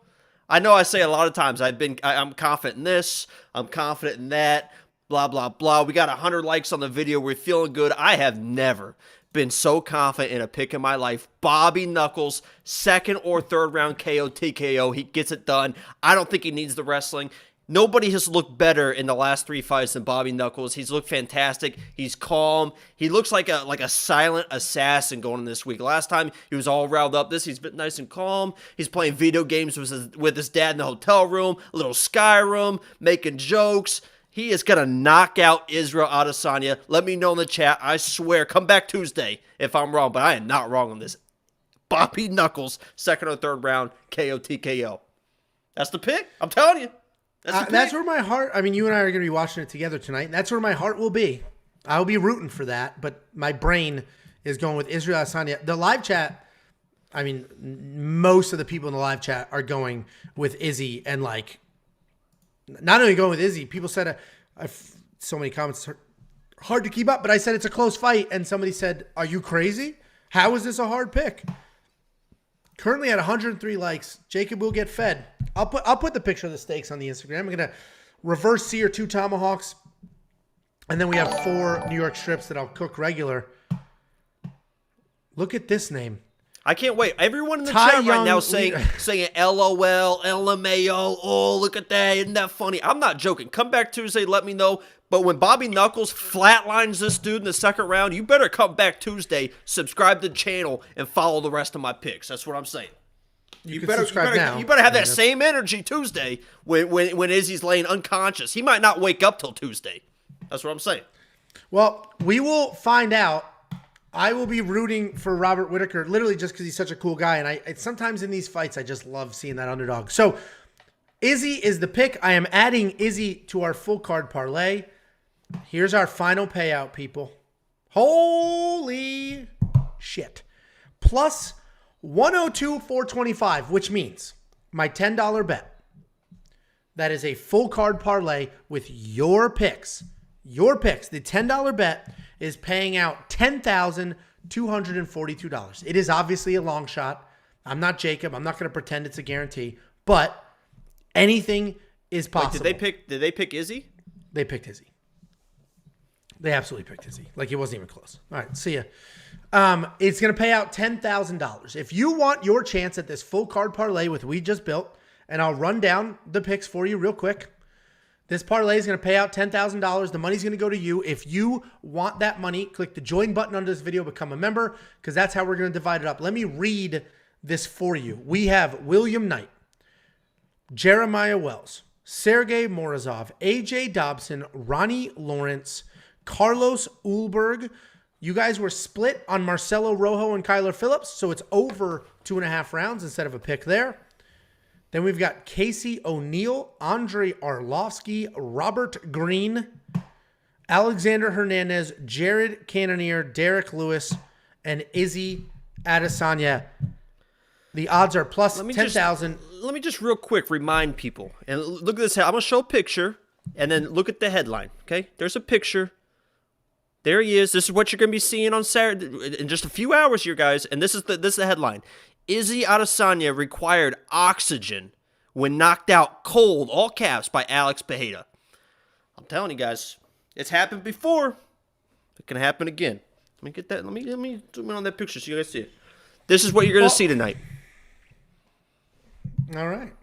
I know I say a lot of times I'm confident in this, I'm confident in that, blah, blah, blah. We got 100 likes on the video. We're feeling good. I have never been so confident in a pick in my life. Bobby Knuckles, 2nd or 3rd round KO, TKO. He gets it done. I don't think he needs the wrestling. Nobody has looked better in the last 3 fights than Bobby Knuckles. He's looked fantastic. He's calm. He looks like a silent assassin going in this week. Last time he was all riled up. He's been nice and calm. He's playing video games with his dad in the hotel room, a little Skyrim, making jokes. He is going to knock out Israel Adesanya. Let me know in the chat. I swear, come back Tuesday if I'm wrong, but I am not wrong on this. Bobby Knuckles, 2nd or 3rd round, KO, TKO. That's the pick. I'm telling you. That's where my heart, I mean, you and I are going to be watching it together tonight. That's where my heart will be. I'll be rooting for that, but my brain is going with Israel Adesanya. The live chat, I mean, most of the people in the live chat are going with Izzy, and like, not only going with Izzy, people said, so many comments, hard to keep up, but I said it's a close fight, and somebody said, are you crazy? How is this a hard pick? Currently at 103 likes. Jacob will get fed. I'll put the picture of the steaks on the Instagram. I'm gonna reverse sear 2 tomahawks, and then we have 4 New York strips that I'll cook regular. Look at this name. I can't wait. Everyone in the Ty chat Young, right now saying LOL, LMAO. Oh, look at that. Isn't that funny? I'm not joking. Come back Tuesday. Let me know. But when Bobby Knuckles flatlines this dude in the 2nd round, you better come back Tuesday, subscribe to the channel, and follow the rest of my picks. That's what I'm saying. You better subscribe now. You better have that same energy Tuesday when Izzy's laying unconscious. He might not wake up till Tuesday. That's what I'm saying. Well, we will find out. I will be rooting for Robert Whittaker, literally just because he's such a cool guy. And sometimes in these fights, I just love seeing that underdog. So Izzy is the pick. I am adding Izzy to our full card parlay. Here's our final payout, people. Holy shit. Plus 102,425, which means my $10 bet. That is a full card parlay with your picks. Your picks. The $10 bet is paying out $10,242. It is obviously a long shot. I'm not Jacob. I'm not going to pretend it's a guarantee, but anything is possible. Wait, did they pick Izzy? They picked Izzy. They absolutely picked Izzy. Like, it wasn't even close. All right, see ya. It's going to pay out $10,000. If you want your chance at this full card parlay with we just built, and I'll run down the picks for you real quick. This parlay is going to pay out $10,000. The money's going to go to you. If you want that money, click the join button under this video, become a member, because that's how we're going to divide it up. Let me read this for you. We have William Knight, Jeremiah Wells, Sergey Morozov, AJ Dobson, Ronnie Lawrence, Carlos Ulberg. You guys were split on Marcelo Rojo and Kyler Phillips, so it's over 2.5 rounds instead of a pick there. Then we've got Casey O'Neill, Andre Arlovski, Robert Green, Alexander Hernandez, Jared Cannonier, Derek Lewis, and Izzy Adesanya. The odds are plus 10,000. Let me just real quick remind people. And look at this. I'm going to show a picture, and then look at the headline, okay? There's a picture There he is. This is what you're going to be seeing on Saturday in just a few hours here, guys. And this is the headline. Izzy Adesanya required oxygen when knocked out cold, all caps, by Alex Pereira. I'm telling you guys, it's happened before. It can happen again. Let me get that. Let me zoom in on that picture so you guys see it. This is what you're going to see tonight. All right.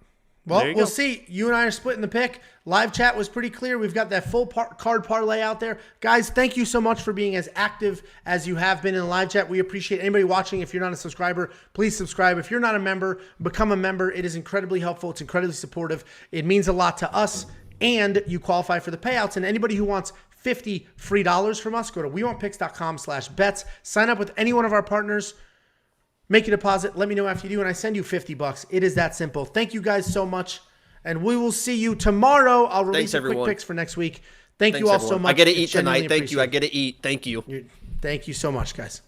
Well, you we'll go. see. You and I are splitting the pick. Live chat was pretty clear. We've got that full card parlay out there. Guys, thank you so much for being as active as you have been in the live chat. We appreciate anybody watching. If you're not a subscriber, please subscribe. If you're not a member, become a member. It is incredibly helpful. It's incredibly supportive. It means a lot to us, and you qualify for the payouts. And anybody who wants $50 free from us, go to wewantpicks.com/bets. Sign up with any one of our partners. Make a deposit. Let me know after you do, and I send you $50. It is that simple. Thank you guys so much, and we will see you tomorrow. I'll release quick picks for next week. Thank you all so much. I get to eat tonight. Thank you. I get to eat. Thank you. Thank you so much, guys.